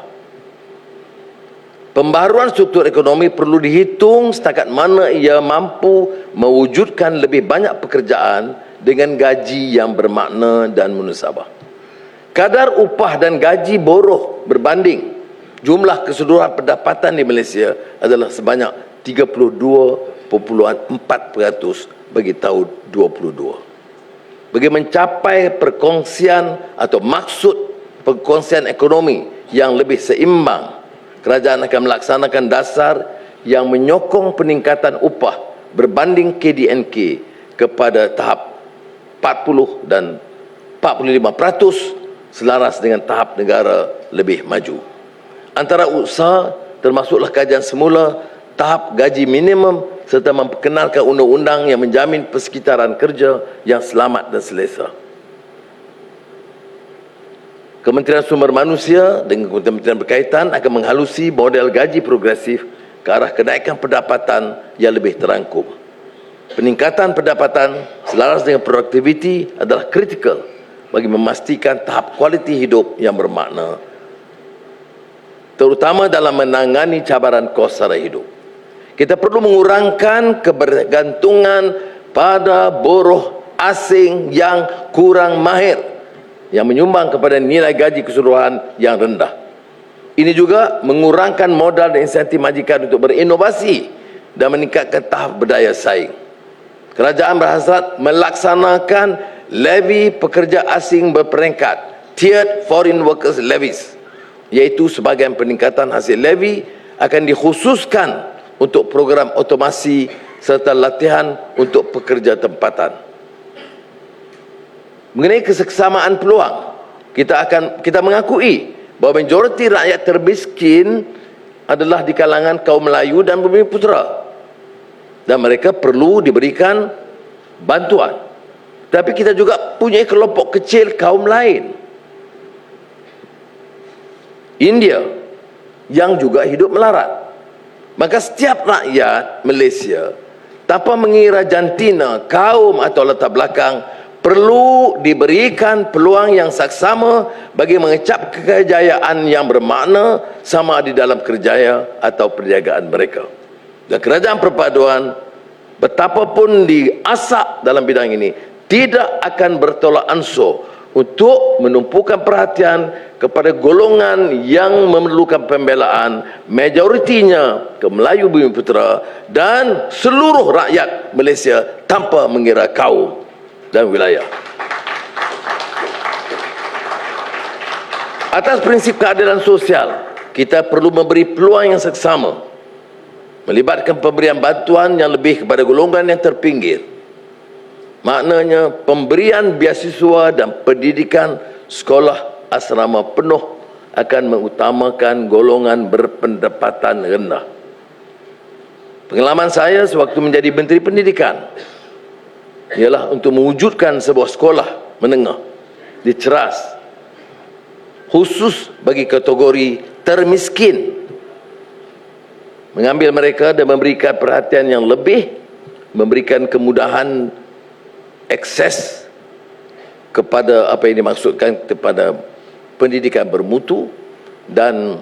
Pembaharuan struktur ekonomi perlu dihitung setakat mana ia mampu mewujudkan lebih banyak pekerjaan dengan gaji yang bermakna dan munasabah. Kadar upah dan gaji buruh berbanding jumlah keseluruhan pendapatan di Malaysia adalah sebanyak 32.4% bagi tahun 2022. Bagi mencapai perkongsian atau maksud perkongsian ekonomi yang lebih seimbang, kerajaan akan melaksanakan dasar yang menyokong peningkatan upah berbanding KDNK kepada tahap 40 dan 45% selaras dengan tahap negara lebih maju. Antara usaha termasuklah kajian semula tahap gaji minimum serta memperkenalkan undang-undang yang menjamin persekitaran kerja yang selamat dan selesa. Kementerian Sumber Manusia dengan kementerian berkaitan akan menghalusi model gaji progresif ke arah kenaikan pendapatan yang lebih terangkum. Peningkatan pendapatan selaras dengan produktiviti adalah kritikal bagi memastikan tahap kualiti hidup yang bermakna, terutama dalam menangani cabaran kos sara hidup. Kita perlu mengurangkan kebergantungan pada buruh asing yang kurang mahir, yang menyumbang kepada nilai gaji keseluruhan yang rendah. Ini juga mengurangkan modal dan insentif majikan untuk berinovasi dan meningkatkan tahap berdaya saing. Kerajaan berhasrat melaksanakan levy pekerja asing berperingkat, Tiered Foreign Workers Levies, iaitu sebahagian peningkatan hasil levy akan dikhususkan untuk program otomasi serta latihan untuk pekerja tempatan. Mengenai kesesamaan peluang, kita mengakui bahawa majoriti rakyat termiskin adalah di kalangan kaum Melayu dan Bumiputera, dan mereka perlu diberikan bantuan. Tapi kita juga punya kelompok kecil kaum lain, India, yang juga hidup melarat. Maka setiap rakyat Malaysia, tanpa mengira jantina, kaum atau latar belakang, perlu diberikan peluang yang saksama bagi mengecap kejayaan yang bermakna sama di dalam kerjaya atau perniagaan mereka. Dan kerajaan perpaduan, betapapun diasak dalam bidang ini, tidak akan bertolak ansur untuk menumpukan perhatian kepada golongan yang memerlukan pembelaan, majoritinya ke Melayu Bumiputera dan seluruh rakyat Malaysia tanpa mengira kaum dan wilayah. Atas prinsip keadilan sosial, kita perlu memberi peluang yang seksama, melibatkan pemberian bantuan yang lebih kepada golongan yang terpinggir. Maknanya pemberian beasiswa dan pendidikan sekolah asrama penuh akan mengutamakan golongan berpendapatan rendah. Pengalaman saya sewaktu menjadi Menteri Pendidikan ialah untuk mewujudkan sebuah sekolah menengah di Ceras khusus bagi kategori termiskin, mengambil mereka dan memberikan perhatian yang lebih, memberikan kemudahan akses kepada apa yang dimaksudkan kepada pendidikan bermutu. Dan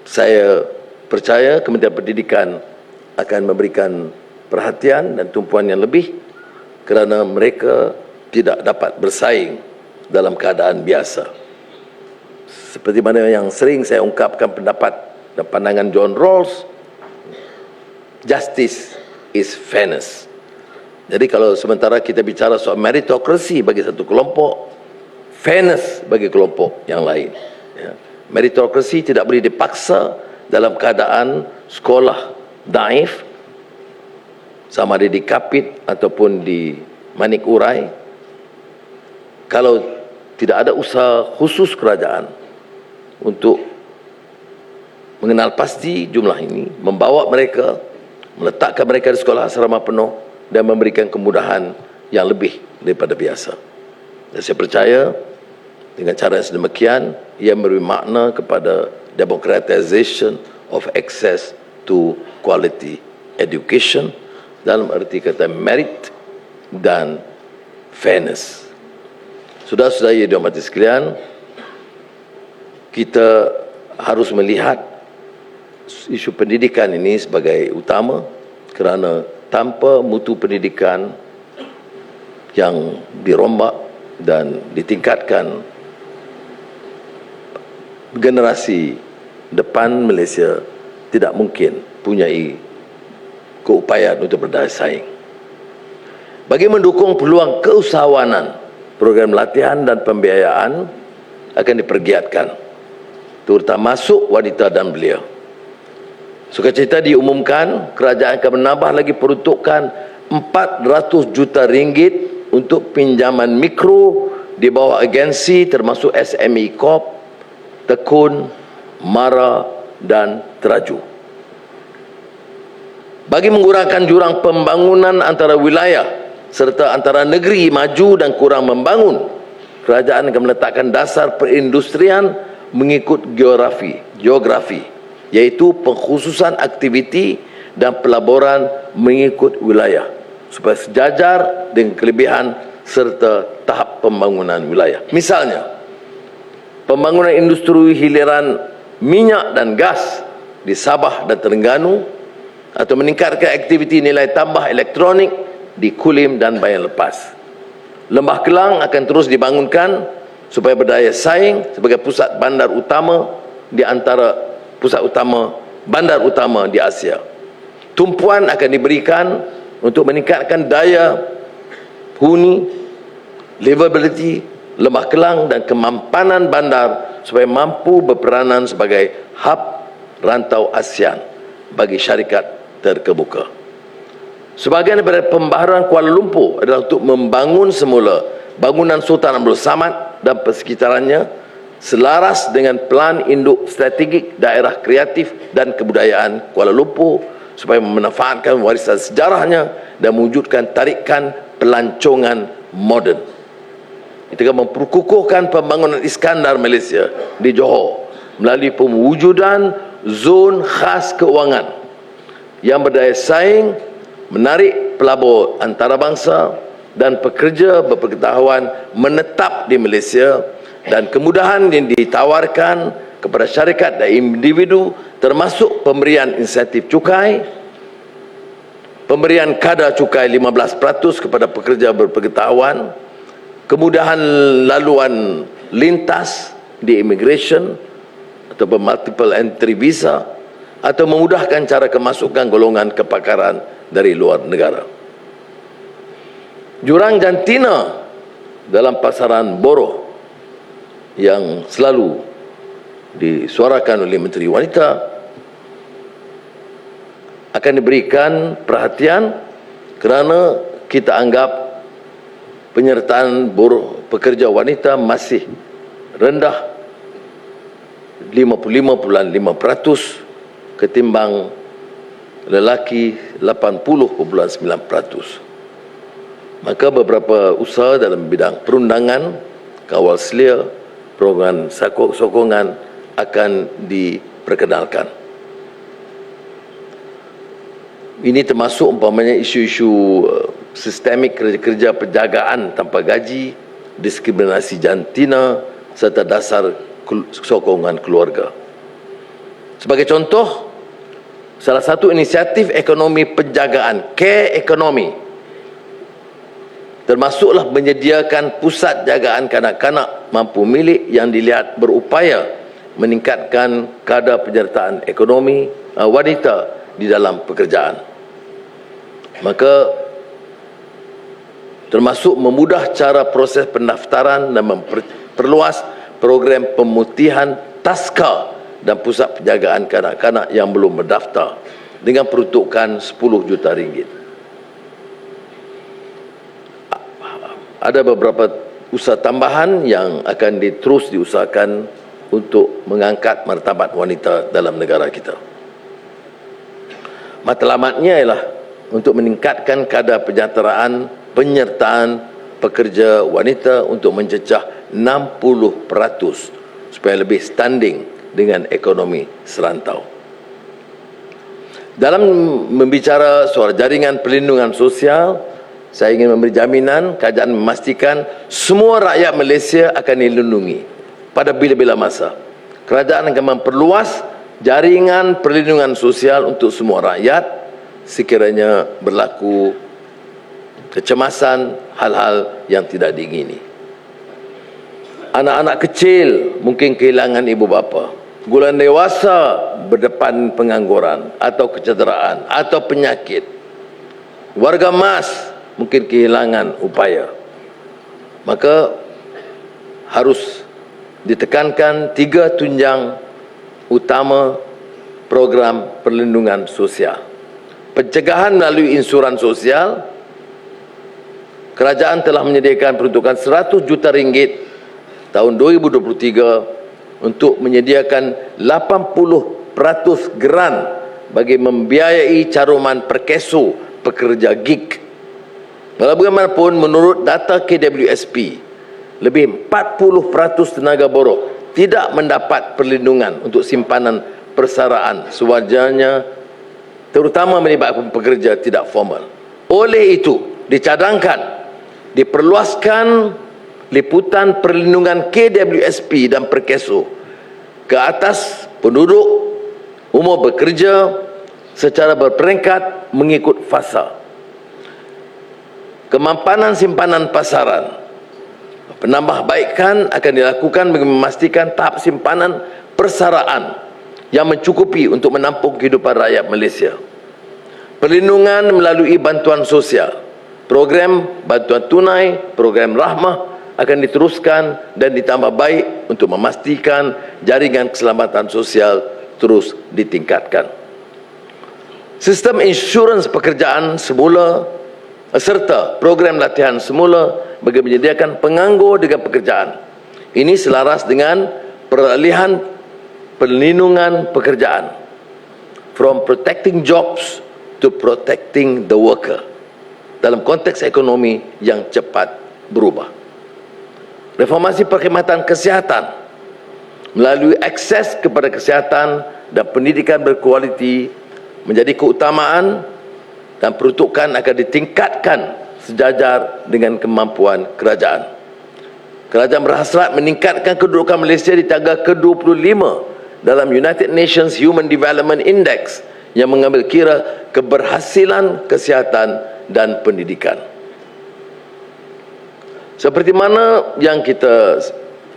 saya percaya Kementerian Pendidikan akan memberikan perhatian dan tumpuan yang lebih kerana mereka tidak dapat bersaing dalam keadaan biasa. Seperti mana yang sering saya ungkapkan pendapat dan pandangan John Rawls, justice is fairness. Jadi kalau sementara kita bicara soal meritokrasi bagi satu kelompok, fairness bagi kelompok yang lain, ya. Meritokrasi tidak boleh dipaksa dalam keadaan sekolah daif, sama ada di Kapit ataupun di Manik Urai. Kalau tidak ada usaha khusus kerajaan untuk mengenal pasti jumlah ini, membawa mereka, meletakkan mereka di sekolah asrama penuh dan memberikan kemudahan yang lebih daripada biasa. Dan saya percaya dengan cara yang sedemikian, ia memberi makna kepada democratization of access to quality education dalam arti kata merit dan fairness. Saudara-saudara yang dihormati sekalian, kita harus melihat isu pendidikan ini sebagai utama, kerana tanpa mutu pendidikan yang dirombak dan ditingkatkan, generasi depan Malaysia tidak mungkin punyai keupayaan untuk berdaya saing. Bagi mendukung peluang keusahawanan, program latihan dan pembiayaan akan dipergiatkan, terutama masuk wanita dan belia. Sukacita diumumkan kerajaan akan menambah lagi peruntukan 400 juta ringgit untuk pinjaman mikro di bawah agensi termasuk SME Corp, Tekun, Mara dan Teraju. Bagi mengurangkan jurang pembangunan antara wilayah serta antara negeri maju dan kurang membangun, kerajaan akan meletakkan dasar perindustrian mengikut geografi, iaitu pengkhususan aktiviti dan pelaburan mengikut wilayah supaya sejajar dengan kelebihan serta tahap pembangunan wilayah. Misalnya, pembangunan industri hiliran minyak dan gas di Sabah dan Terengganu, atau meningkatkan aktiviti nilai tambah elektronik di Kulim dan Bayan Lepas. Lembah Kelang akan terus dibangunkan supaya berdaya saing sebagai pusat bandar utama di antara pusat utama bandar utama di Asia. Tumpuan akan diberikan untuk meningkatkan daya huni, livability Lembah Kelang dan kemampanan bandar supaya mampu berperanan sebagai hub rantau ASEAN bagi syarikat terkemuka. Sebahagian daripada pembaharuan Kuala Lumpur adalah untuk membangun semula bangunan Sultan Abdul Samad dan persekitarannya selaras dengan Pelan Induk Strategik Daerah Kreatif dan Kebudayaan Kuala Lumpur supaya memanfaatkan warisan sejarahnya dan mewujudkan tarikan pelancongan moden. Kita akan memperkukuhkan pembangunan Iskandar Malaysia di Johor melalui pewujudan zon khas keuangan yang berdaya saing, menarik pelabur antarabangsa dan pekerja berpengetahuan menetap di Malaysia, dan kemudahan yang ditawarkan kepada syarikat dan individu termasuk pemberian insentif cukai, pemberian kadar cukai 15% kepada pekerja berpengetahuan, kemudahan laluan lintas di immigration atau multiple entry visa, atau memudahkan cara kemasukan golongan kepakaran dari luar negara. Jurang jantina dalam pasaran Boroh yang selalu disuarakan oleh Menteri Wanita akan diberikan perhatian kerana kita anggap penyertaan buruh pekerja wanita masih rendah, 55.5% ketimbang lelaki 80.9%. Maka beberapa usaha dalam bidang perundangan, kawal selia, program sokongan akan diperkenalkan. Ini termasuk umpamanya isu-isu sistemik kerja-kerja penjagaan tanpa gaji, diskriminasi jantina serta dasar sokongan keluarga. Sebagai contoh, salah satu inisiatif ekonomi penjagaan, care ekonomi, termasuklah menyediakan pusat jagaan kanak-kanak mampu milik yang dilihat berupaya meningkatkan kadar penyertaan ekonomi wanita di dalam pekerjaan. Maka termasuk memudah cara proses pendaftaran dan memperluas program pemutihan taska dan pusat penjagaan kanak-kanak yang belum berdaftar dengan peruntukan 10 juta ringgit. Ada beberapa usaha tambahan yang akan terus diusahakan untuk mengangkat martabat wanita dalam negara kita. Matlamatnya ialah untuk meningkatkan kadar penyertaan pekerja wanita untuk mencecah 60% supaya lebih standing dengan ekonomi serantau. Dalam membicara soal jaringan perlindungan sosial, saya ingin memberi jaminan kerajaan memastikan semua rakyat Malaysia akan dilindungi pada bila-bila masa. Kerajaan akan memperluas jaringan perlindungan sosial untuk semua rakyat sekiranya berlaku kecemasan, hal-hal yang tidak diingini. Anak-anak kecil mungkin kehilangan ibu bapa. Golongan dewasa berdepan pengangguran atau kecederaan atau penyakit. Warga emas mungkin kehilangan upaya. Maka harus ditekankan 3 tunjang utama program perlindungan sosial. Pencegahan melalui insuran sosial. Kerajaan telah menyediakan peruntukan 100 juta ringgit tahun 2023 untuk menyediakan 80% geran bagi membiayai caruman perkeso pekerja gig. Walau bagaimanapun, menurut data KWSP, lebih 40% tenaga buruh tidak mendapat perlindungan untuk simpanan persaraan sewajarnya, terutama melibatkan pekerja tidak formal. Oleh itu, dicadangkan diperluaskan liputan perlindungan KWSP dan perkeso ke atas penduduk umur bekerja secara berperingkat mengikut fasa. Kemampanan simpanan pasaran. Penambahbaikan akan dilakukan bagi memastikan tahap simpanan persaraan yang mencukupi untuk menampung kehidupan rakyat Malaysia. Perlindungan melalui bantuan sosial, program bantuan tunai, program rahmah akan diteruskan dan ditambah baik untuk memastikan jaringan keselamatan sosial terus ditingkatkan. Sistem insurans pekerjaan semula serta program latihan semula bagi menyediakan penganggur dengan pekerjaan. Ini selaras dengan peralihan perlindungan pekerjaan from protecting jobs to protecting the worker dalam konteks ekonomi yang cepat berubah. Reformasi perkhidmatan kesihatan melalui akses kepada kesihatan dan pendidikan berkualiti menjadi keutamaan dan peruntukan akan ditingkatkan sejajar dengan kemampuan kerajaan. Kerajaan berhasrat meningkatkan kedudukan Malaysia di tangga ke-25 dalam United Nations Human Development Index yang mengambil kira keberhasilan kesihatan dan pendidikan. Seperti mana yang kita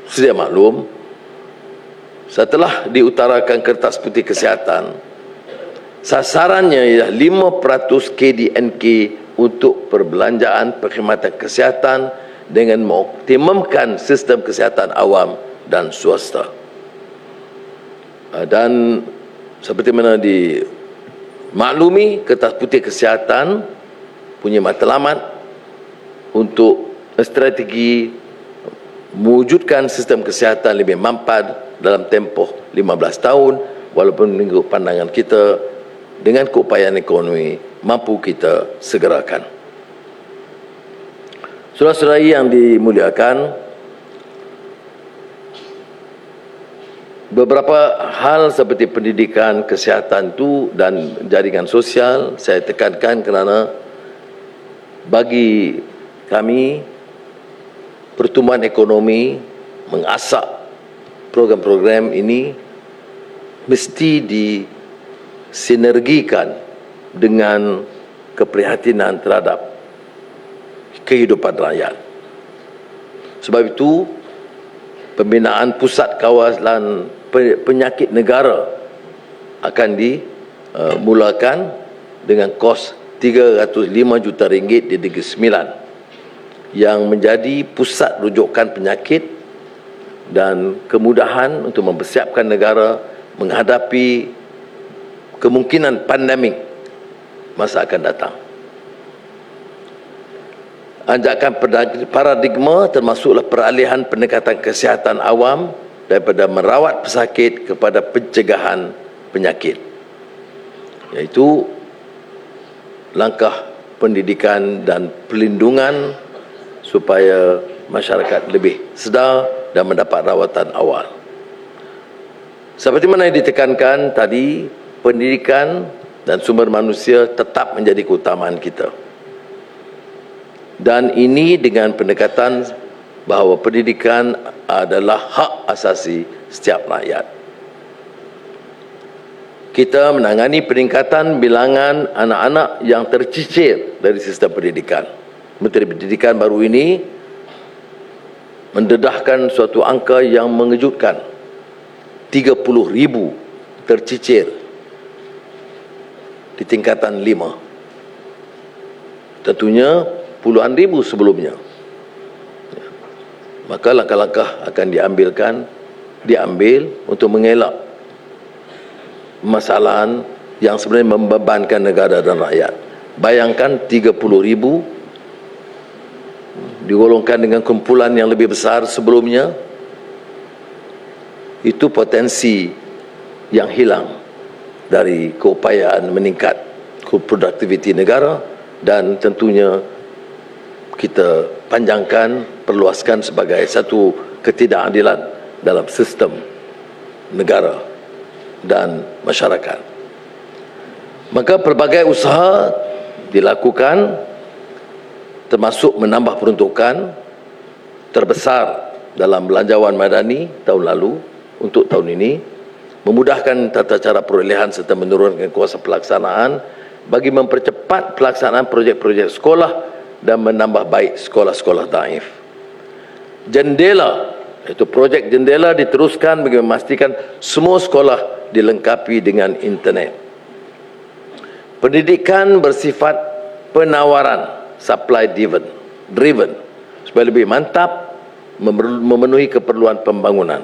sedia maklum, setelah diutarakan Kertas Putih Kesihatan, sasarannya ialah 5% KDNK untuk perbelanjaan perkhidmatan kesihatan dengan mengoptimumkan sistem kesihatan awam dan swasta. Dan seperti mana dimaklumi, Kertas Putih Kesihatan punya matlamat untuk strategi mewujudkan sistem kesihatan lebih mampan dalam tempoh 15 tahun, walaupun menurut pandangan kita dengan keupayaan ekonomi mampu kita segerakan. Saudara-saudari yang dimuliakan, beberapa hal seperti pendidikan, kesihatan itu dan jaringan sosial saya tekankan kerana bagi kami pertumbuhan ekonomi mengasak program-program ini mesti disinergikan dengan keprihatinan terhadap kehidupan rakyat. Sebab itu, pembinaan pusat kawasan penyakit negara akan dimulakan dengan kos RM305 juta di Negeri Sembilan yang menjadi pusat rujukan penyakit dan kemudahan untuk mempersiapkan negara menghadapi kemungkinan pandemik masa akan datang. Anjakan paradigma termasuklah peralihan pendekatan kesihatan awam daripada merawat pesakit kepada pencegahan penyakit, iaitu langkah pendidikan dan perlindungan supaya masyarakat lebih sedar dan mendapat rawatan awal. Seperti mana yang ditekankan tadi, pendidikan dan sumber manusia tetap menjadi keutamaan kita. Dan ini dengan pendekatan bahawa pendidikan adalah hak asasi setiap rakyat. Kita menangani peningkatan bilangan anak-anak yang tercicir dari sistem pendidikan. Menteri Pendidikan baru ini mendedahkan suatu angka yang mengejutkan. 30,000 tercicir di tingkatan 5. Tentunya puluhan ribu sebelumnya. Maka langkah-langkah akan diambil untuk mengelak masalahan yang sebenarnya membebankan negara dan rakyat. Bayangkan 30,000 digolongkan dengan kumpulan yang lebih besar sebelumnya, itu potensi yang hilang dari keupayaan meningkat produktiviti negara, dan tentunya kita panjangkan, perluaskan sebagai satu ketidakadilan dalam sistem negara dan masyarakat. Maka pelbagai usaha dilakukan, termasuk menambah peruntukan terbesar dalam belanjawan madani tahun lalu untuk tahun ini, memudahkan tata cara perolehan serta menurunkan kuasa pelaksanaan bagi mempercepat pelaksanaan projek-projek sekolah dan menambah baik sekolah-sekolah daif. Jendela, iaitu projek jendela diteruskan bagi memastikan semua sekolah dilengkapi dengan internet. Pendidikan bersifat penawaran, supply driven, supaya lebih mantap memenuhi keperluan pembangunan.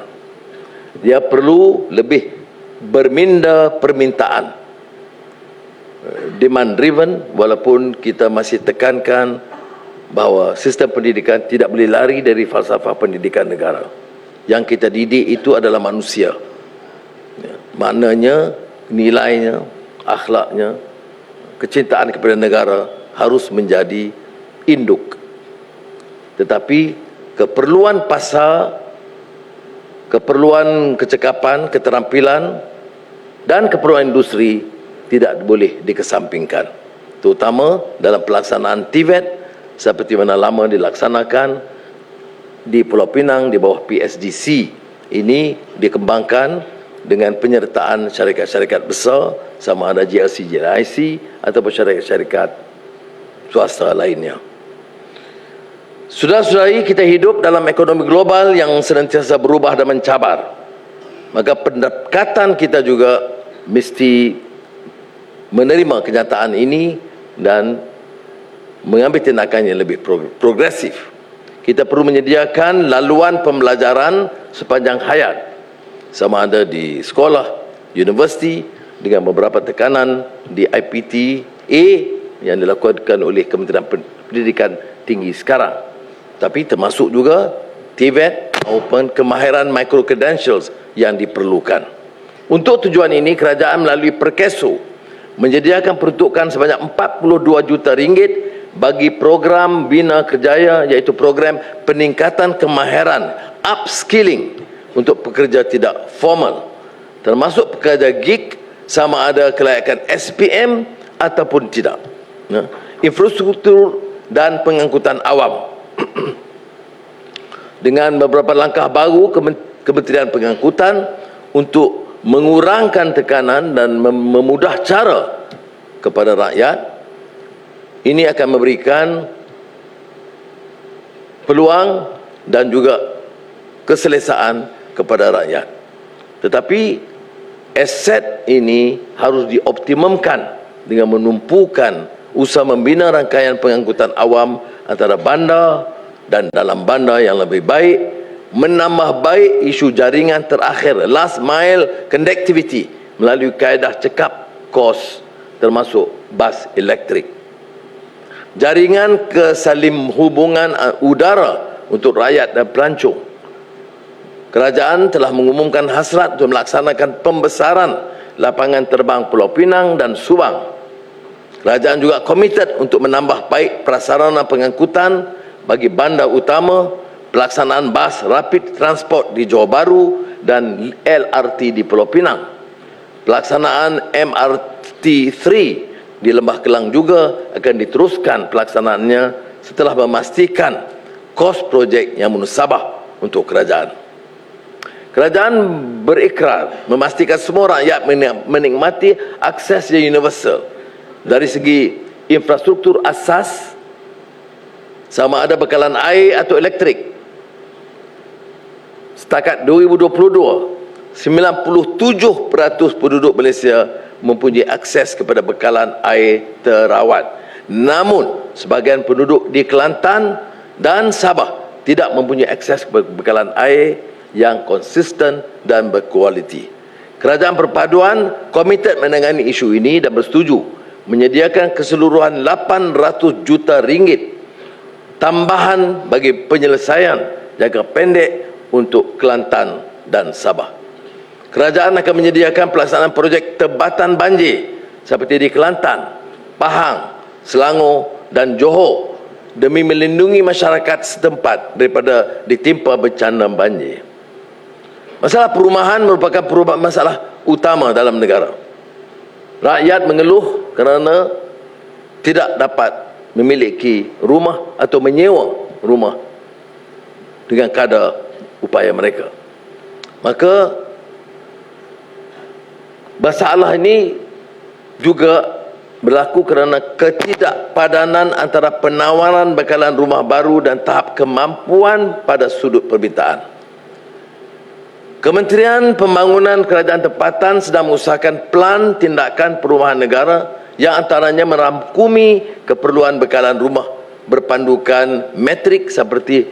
Dia perlu lebih berminda permintaan, demand driven, walaupun kita masih tekankan bahawa sistem pendidikan tidak boleh lari dari falsafah pendidikan negara. Yang kita didik itu adalah manusia, maknanya nilainya, akhlaknya, kecintaan kepada negara harus menjadi induk. Tetapi keperluan pasar, keperluan kecekapan, keterampilan dan keperluan industri tidak boleh dikesampingkan, terutama dalam pelaksanaan TVET seperti mana lama dilaksanakan di Pulau Pinang di bawah PSDC. Ini dikembangkan dengan penyertaan syarikat-syarikat besar, sama ada GLC, GLIC ataupun syarikat-syarikat swasta lainnya. Saudara-saudari, kita hidup dalam ekonomi global yang senantiasa berubah dan mencabar. Maka pendekatan kita juga mesti menerima kenyataan ini dan mengambil tindakan yang lebih progresif. Kita perlu menyediakan laluan pembelajaran sepanjang hayat, sama ada di sekolah, universiti, dengan beberapa tekanan di IPTA yang dilakukan oleh Kementerian Pendidikan Tinggi sekarang. Tapi termasuk juga TVET maupun kemahiran micro credentials yang diperlukan. Untuk tujuan ini, kerajaan melalui Perkeso menyediakan peruntukan sebanyak 42 juta ringgit bagi program Bina Kerjaya, iaitu program peningkatan kemahiran, upskilling untuk pekerja tidak formal, termasuk pekerja gig, sama ada kelayakan SPM ataupun tidak. Infrastruktur dan pengangkutan awam. Dengan beberapa langkah baru Kementerian Pengangkutan untuk mengurangkan tekanan dan memudah cara kepada rakyat, ini akan memberikan peluang dan juga keselesaan kepada rakyat. Tetapi aset ini harus dioptimumkan dengan menumpukan usaha membina rangkaian pengangkutan awam antara bandar dan dalam bandar yang lebih baik, menambah baik isu jaringan terakhir, last mile connectivity, melalui kaedah cekap kos termasuk bas elektrik. Jaringan kesalim hubungan udara untuk rakyat dan pelancong. Kerajaan telah mengumumkan hasrat untuk melaksanakan pembesaran lapangan terbang Pulau Pinang dan Subang. Kerajaan juga komited untuk menambah baik prasarana pengangkutan bagi bandar utama, pelaksanaan bas rapid transport di Johor Bahru dan LRT di Pulau Pinang. Pelaksanaan MRT3 di Lembah Kelang juga akan diteruskan pelaksanaannya setelah memastikan kos projek yang munasabah untuk kerajaan. Kerajaan berikrar memastikan semua rakyat menikmati akses yang universal dari segi infrastruktur asas, sama ada bekalan air atau elektrik. Setakat 2022, 97% penduduk Malaysia mempunyai akses kepada bekalan air terawat. Namun, sebahagian penduduk di Kelantan dan Sabah tidak mempunyai akses kepada bekalan air yang konsisten dan berkualiti. Kerajaan Perpaduan komited menangani isu ini dan bersetuju menyediakan keseluruhan 800 juta ringgit tambahan bagi penyelesaian jangka pendek untuk Kelantan dan Sabah. Kerajaan akan menyediakan pelaksanaan projek tebatan banjir seperti di Kelantan, Pahang, Selangor dan Johor demi melindungi masyarakat setempat daripada ditimpa bencana banjir. Masalah perumahan merupakan masalah utama dalam negara. Rakyat mengeluh kerana tidak dapat memiliki rumah atau menyewa rumah dengan kadar upaya mereka. Maka masalah ini juga berlaku kerana ketidakpadanan antara penawaran bekalan rumah baru dan tahap kemampuan pada sudut permintaan. Kementerian Pembangunan Kerajaan Tempatan sedang mengusahakan plan tindakan perumahan negara yang antaranya merangkumi keperluan bekalan rumah berpandukan metrik seperti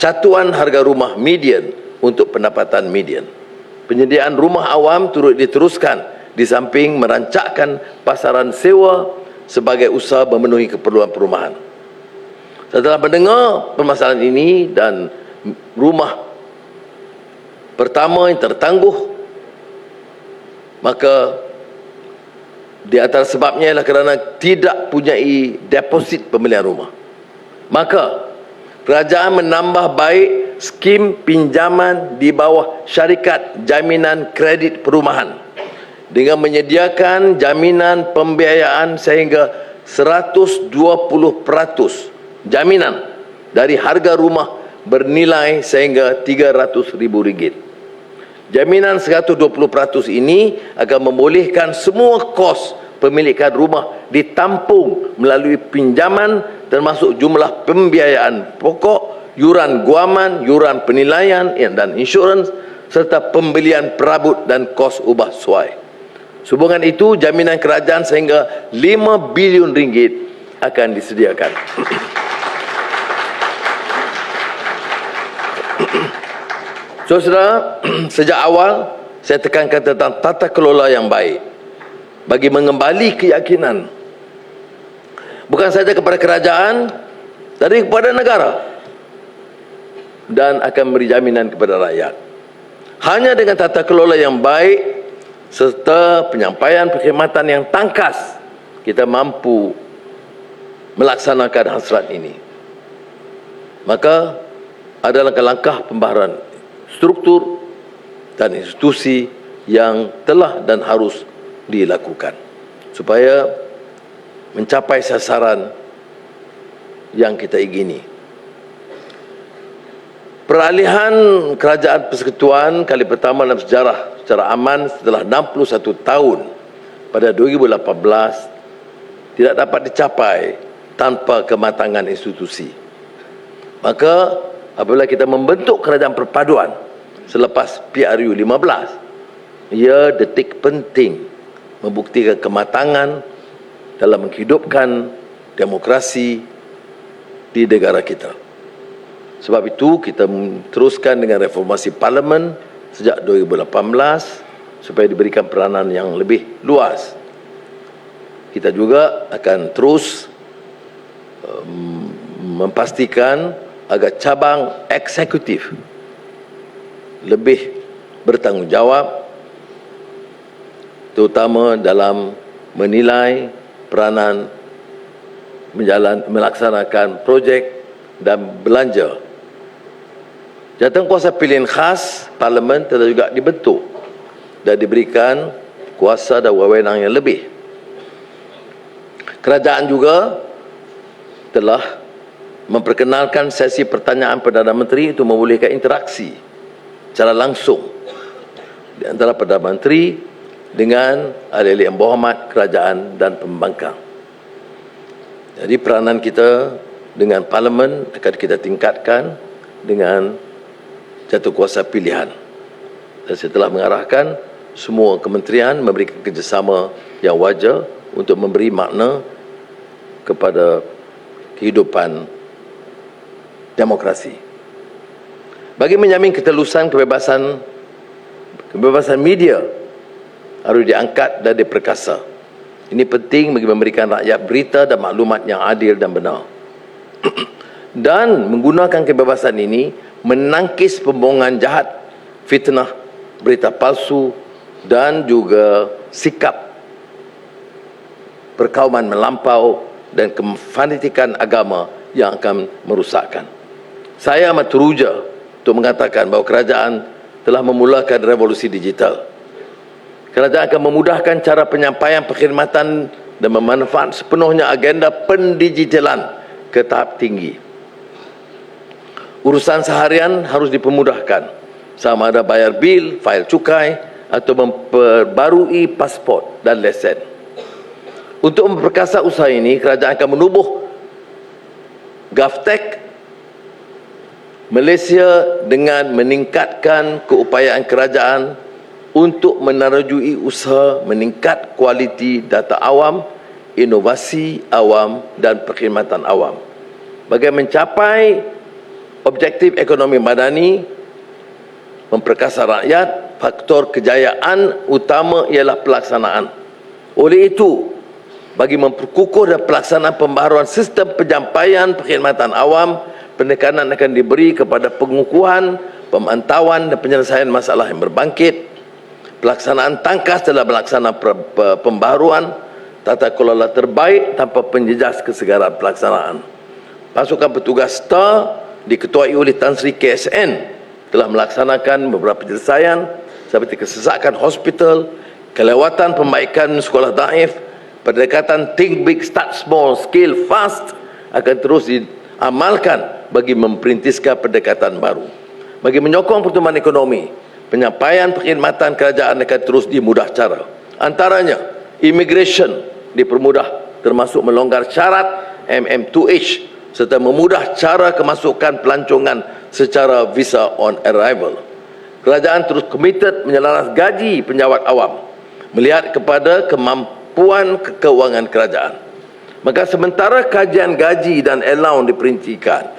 catuan harga rumah median untuk pendapatan median. Penyediaan rumah awam turut diteruskan di samping merancangkan pasaran sewa sebagai usaha memenuhi keperluan perumahan. Setelah mendengar permasalahan ini dan rumah pertama yang tertangguh, maka di antara sebabnya ialah kerana tidak punyai deposit pembelian rumah. Maka kerajaan menambah baik skim pinjaman di bawah syarikat jaminan kredit perumahan dengan menyediakan jaminan pembiayaan sehingga 120% jaminan dari harga rumah bernilai sehingga RM300,000. Jaminan 120% ini akan membolehkan semua kos pemilikan rumah ditampung melalui pinjaman termasuk jumlah pembiayaan pokok, yuran guaman, yuran penilaian dan insurans serta pembelian perabot dan kos ubah suai. Sehubungan itu, jaminan kerajaan sehingga RM5 bilion akan disediakan. Saudara, sejak awal saya tekankan tentang tata kelola yang baik bagi mengembali keyakinan bukan saja kepada kerajaan, tapi kepada negara, dan akan memberi jaminan kepada rakyat. Hanya dengan tata kelola yang baik serta penyampaian perkhidmatan yang tangkas, kita mampu melaksanakan hasrat ini. Maka ada langkah-langkah pembaharuan struktur dan institusi yang telah dan harus dilakukan supaya mencapai sasaran yang kita ingini. Peralihan kerajaan persekutuan kali pertama dalam sejarah secara aman setelah 61 tahun pada 2018 tidak dapat dicapai tanpa kematangan institusi. Maka apabila kita membentuk kerajaan perpaduan selepas PRU 15, ia detik penting membuktikan kematangan dalam menghidupkan demokrasi di negara kita. Sebab itu kita teruskan dengan reformasi parlimen sejak 2018 supaya diberikan peranan yang lebih luas. Kita juga akan terus memastikan agar cabang eksekutif lebih bertanggungjawab, terutama dalam menilai peranan melaksanakan projek dan belanja. Jawatankuasa pilihan khas parlimen telah juga dibentuk dan diberikan kuasa dan wewenang yang lebih. Kerajaan juga telah memperkenalkan sesi pertanyaan Perdana Menteri untuk membolehkan interaksi secara langsung di antara Perdana Menteri dengan ahli-ahli yang berhormat kerajaan dan pembangkang. Jadi peranan kita dengan parlimen akan kita tingkatkan dengan jatuhkuasa pilihan. Dan saya telah mengarahkan semua kementerian memberikan kerjasama yang wajar untuk memberi makna kepada kehidupan demokrasi. Bagi menjamin ketelusan kebebasan media harus diangkat dan diperkasa. Ini penting bagi memberikan rakyat berita dan maklumat yang adil dan benar. Dan menggunakan kebebasan ini menangkis pembohongan jahat, fitnah berita palsu dan juga sikap perkauman melampau dan kefanatikan agama yang akan merusakkan. Saya amat teruja untuk mengatakan bahawa kerajaan telah memulakan revolusi digital. Kerajaan akan memudahkan cara penyampaian perkhidmatan dan memanfaatkan sepenuhnya agenda pendigitalan ke tahap tinggi. Urusan seharian harus dipermudahkan, sama ada bayar bil, fail cukai atau memperbarui pasport dan lesen. Untuk memperkasa usaha ini, kerajaan akan menubuh GovTech Malaysia dengan meningkatkan keupayaan kerajaan untuk menerajui usaha meningkat kualiti data awam, inovasi awam dan perkhidmatan awam. Bagi mencapai objektif ekonomi madani, memperkasa rakyat, faktor kejayaan utama ialah pelaksanaan. Oleh itu, bagi memperkukuh dan pelaksanaan pembaharuan sistem penyampaian perkhidmatan awam, penekanan akan diberi kepada pengukuhan, pemantauan dan penyelesaian masalah yang berbangkit. Pelaksanaan tangkas dalam melaksanakan pembaharuan tata kelola terbaik tanpa penjejas kesegaran pelaksanaan. Pasukan petugas STAR diketuai oleh Tan Sri KSN telah melaksanakan beberapa penyelesaian seperti kesesakan hospital, kelewatan pembaikan sekolah daif, pendekatan think big, start small, scale fast akan terus diamalkan bagi memperintiskan pendekatan baru. Bagi menyokong pertumbuhan ekonomi, penyampaian perkhidmatan kerajaan akan terus dimudah cara. Antaranya, immigration dipermudah termasuk melonggar syarat MM2H serta memudah cara kemasukan pelancongan secara visa on arrival. Kerajaan terus komited menyelaras gaji penjawat awam melihat kepada kemampuan keuangan kerajaan. Maka sementara kajian gaji dan allowance diperincikan,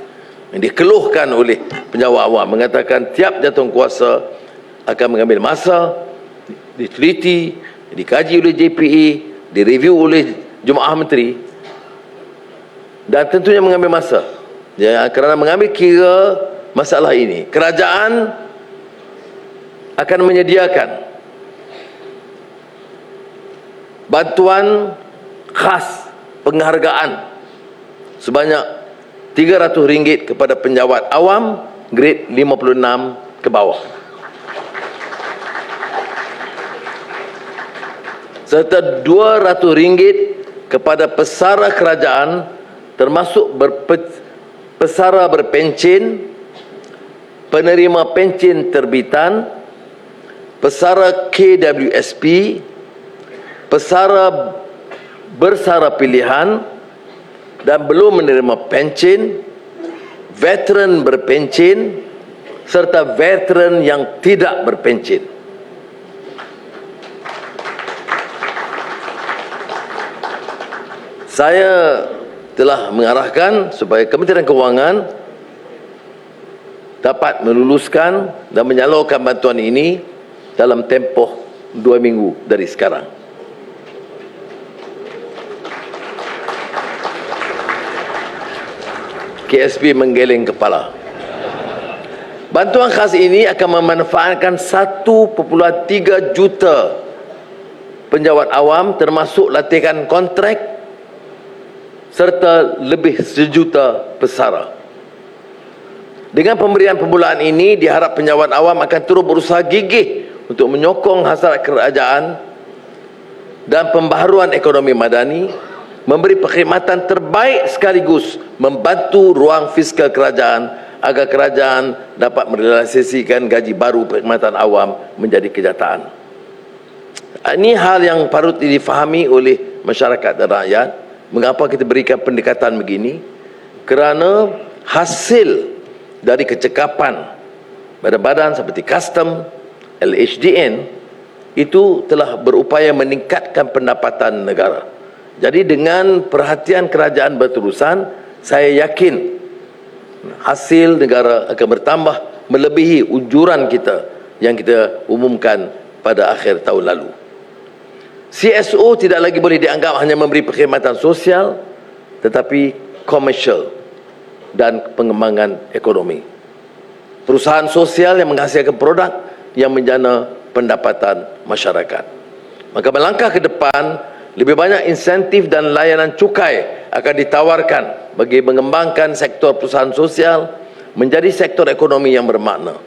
yang dikeluhkan oleh penjawat awam mengatakan tiap jatuhkuasa akan mengambil masa, diteliti, dikaji oleh JPA, direview oleh Jemaah Menteri dan tentunya mengambil masa. Ya, kerana mengambil kira masalah ini, kerajaan akan menyediakan bantuan khas penghargaan sebanyak RM300 kepada penjawat awam grade 56 ke bawah, serta RM200 kepada pesara kerajaan termasuk pesara berpencen, penerima pencen terbitan, pesara KWSP, pesara bersara pilihan dan belum menerima pencen, veteran berpencen serta veteran yang tidak berpencen. Saya telah mengarahkan supaya Kementerian Kewangan dapat meluluskan dan menyalurkan bantuan ini dalam tempoh 2 minggu dari sekarang. KSP menggeleng kepala. Bantuan khas ini akan memanfaatkan 1.3 juta penjawat awam termasuk latihan kontrak serta lebih 1 juta pesara. Dengan pemberian permulaan ini, diharap penjawat awam akan terus berusaha gigih untuk menyokong hasrat kerajaan dan pembaharuan ekonomi madani, memberi perkhidmatan terbaik sekaligus membantu ruang fiskal kerajaan agar kerajaan dapat merealisasikan gaji baru perkhidmatan awam menjadi kenyataan. Ini hal yang patut difahami oleh masyarakat dan rakyat. Mengapa kita berikan pendekatan begini? Kerana hasil dari kecekapan badan-badan seperti custom, LHDN itu telah berupaya meningkatkan pendapatan negara. Jadi dengan perhatian kerajaan berterusan, saya yakin hasil negara akan bertambah melebihi ujuran kita yang kita umumkan pada akhir tahun lalu. CSO tidak lagi boleh dianggap hanya memberi perkhidmatan sosial, tetapi komersial dan pengembangan ekonomi. Perusahaan sosial yang menghasilkan produk yang menjana pendapatan masyarakat. Maka melangkah ke depan, lebih banyak insentif dan layanan cukai akan ditawarkan bagi mengembangkan sektor perusahaan sosial menjadi sektor ekonomi yang bermakna.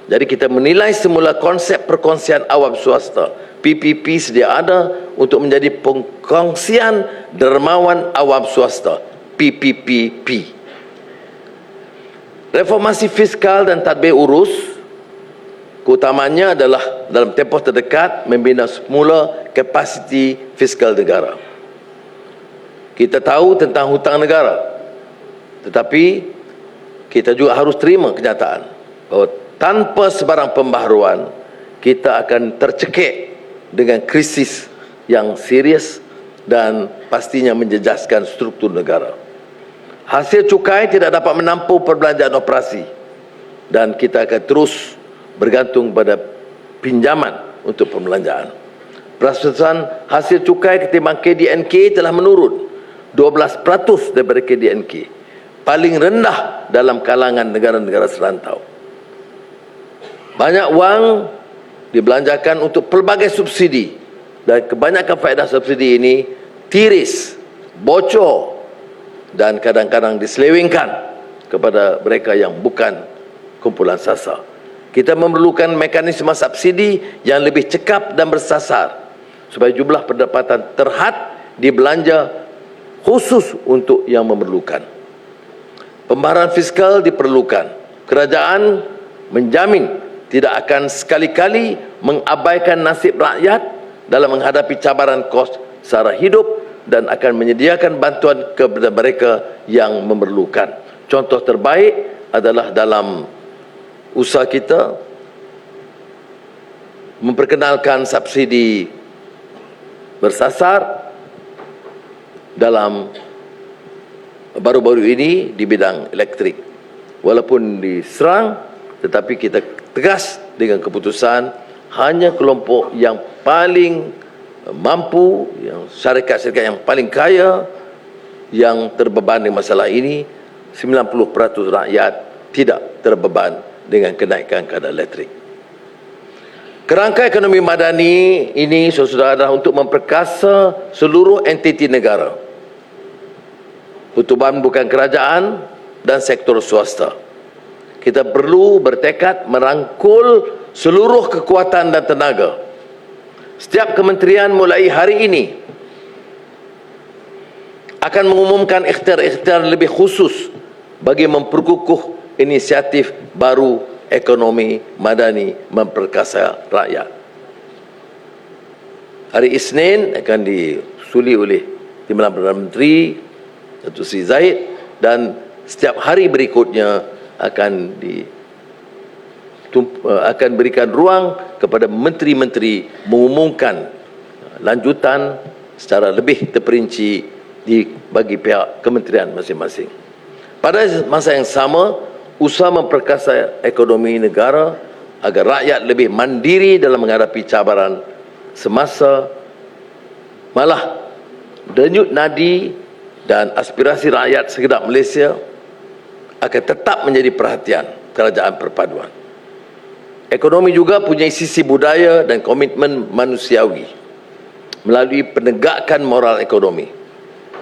Jadi kita menilai semula konsep perkongsian awam swasta PPP sedia ada untuk menjadi pengkongsian dermawan awam swasta PPPP. Reformasi fiskal dan tadbir urus keutamanya adalah dalam tempoh terdekat membina semula kapasiti fiskal negara. Kita tahu tentang hutang negara, tetapi kita juga harus terima kenyataan bahawa tanpa sebarang pembaharuan kita akan tercekik dengan krisis yang serius dan pastinya menjejaskan struktur negara. Hasil cukai tidak dapat menampung perbelanjaan operasi dan kita akan terus bergantung pada pinjaman untuk pembelanjaan. Persentasen hasil cukai ketimbang KDNK telah menurun 12% daripada KDNK, paling rendah dalam kalangan negara-negara serantau. Banyak wang dibelanjakan untuk pelbagai subsidi dan kebanyakan faedah subsidi ini tiris, bocor dan kadang-kadang diselewengkan kepada mereka yang bukan kumpulan sasar. Kita memerlukan mekanisme subsidi yang lebih cekap dan bersasar supaya jumlah pendapatan terhad dibelanja khusus untuk yang memerlukan. Pembaharuan fiskal diperlukan. Kerajaan menjamin tidak akan sekali-kali mengabaikan nasib rakyat dalam menghadapi cabaran kos sara hidup dan akan menyediakan bantuan kepada mereka yang memerlukan. Contoh terbaik adalah dalam usaha kita memperkenalkan subsidi bersasar dalam baru-baru ini di bidang elektrik. Walaupun diserang, tetapi kita tegas dengan keputusan hanya kelompok yang paling mampu, yang syarikat-syarikat yang paling kaya yang terbeban dengan masalah ini. 90% rakyat tidak terbeban dengan kenaikan kadar elektrik. Kerangka ekonomi madani ini saudara adalah untuk memperkasa seluruh entiti negara, pertubuhan bukan kerajaan dan sektor swasta. Kita perlu bertekad merangkul seluruh kekuatan dan tenaga. Setiap kementerian mulai hari ini akan mengumumkan ikhtiar-ikhtiar lebih khusus bagi memperkukuh inisiatif baru ekonomi madani memperkasa rakyat. Hari Isnin akan disuli oleh Timbalan Perdana Menteri Datuk Seri Zahid, dan setiap hari berikutnya akan berikan ruang kepada menteri-menteri mengumumkan lanjutan secara lebih terperinci bagi pihak kementerian masing-masing. Pada masa yang sama, usaha memperkasa ekonomi negara agar rakyat lebih mandiri dalam menghadapi cabaran semasa malah denyut nadi dan aspirasi rakyat segenap Malaysia akan tetap menjadi perhatian kerajaan perpaduan. Ekonomi juga punya sisi budaya dan komitmen manusiawi melalui penegakan moral ekonomi.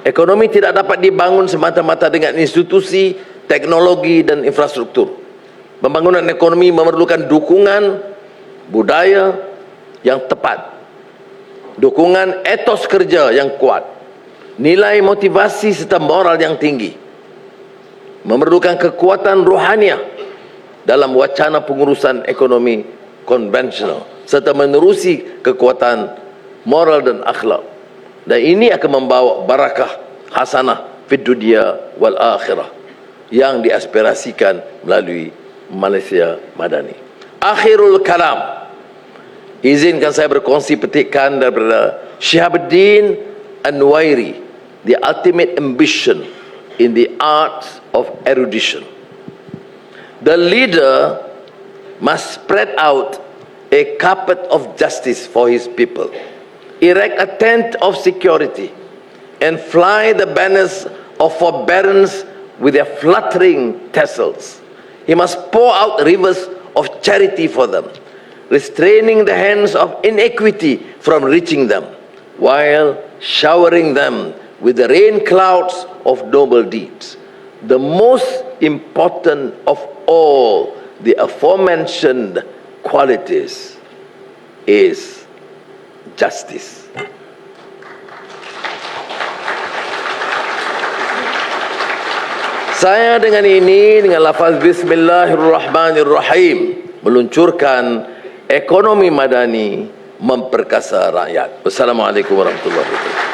Ekonomi tidak dapat dibangun semata-mata dengan institusi, teknologi dan infrastruktur. Pembangunan ekonomi memerlukan dukungan budaya yang tepat, dukungan etos kerja yang kuat, nilai motivasi serta moral yang tinggi. Memerlukan kekuatan rohaniah dalam wacana pengurusan ekonomi konvensional serta menerusi kekuatan moral dan akhlak. Dan ini akan membawa barakah hasanah fid dunya wal akhirah yang diaspirasikan melalui Malaysia Madani. Akhirul kalam, izinkan saya berkongsi petikan daripada Shihabuddin An-Nuwairi, The Ultimate Ambition in the Arts of Erudition. The leader must spread out a carpet of justice for his people, erect a tent of security, and fly the banners of forbearance with their fluttering tassels. He must pour out rivers of charity for them, restraining the hands of inequity from reaching them, while showering them with the rain clouds of noble deeds. The most important of all the aforementioned qualities is justice. Saya dengan lafaz Bismillahirrahmanirrahim meluncurkan ekonomi madani memperkasa rakyat. Wassalamualaikum warahmatullahi wabarakatuh.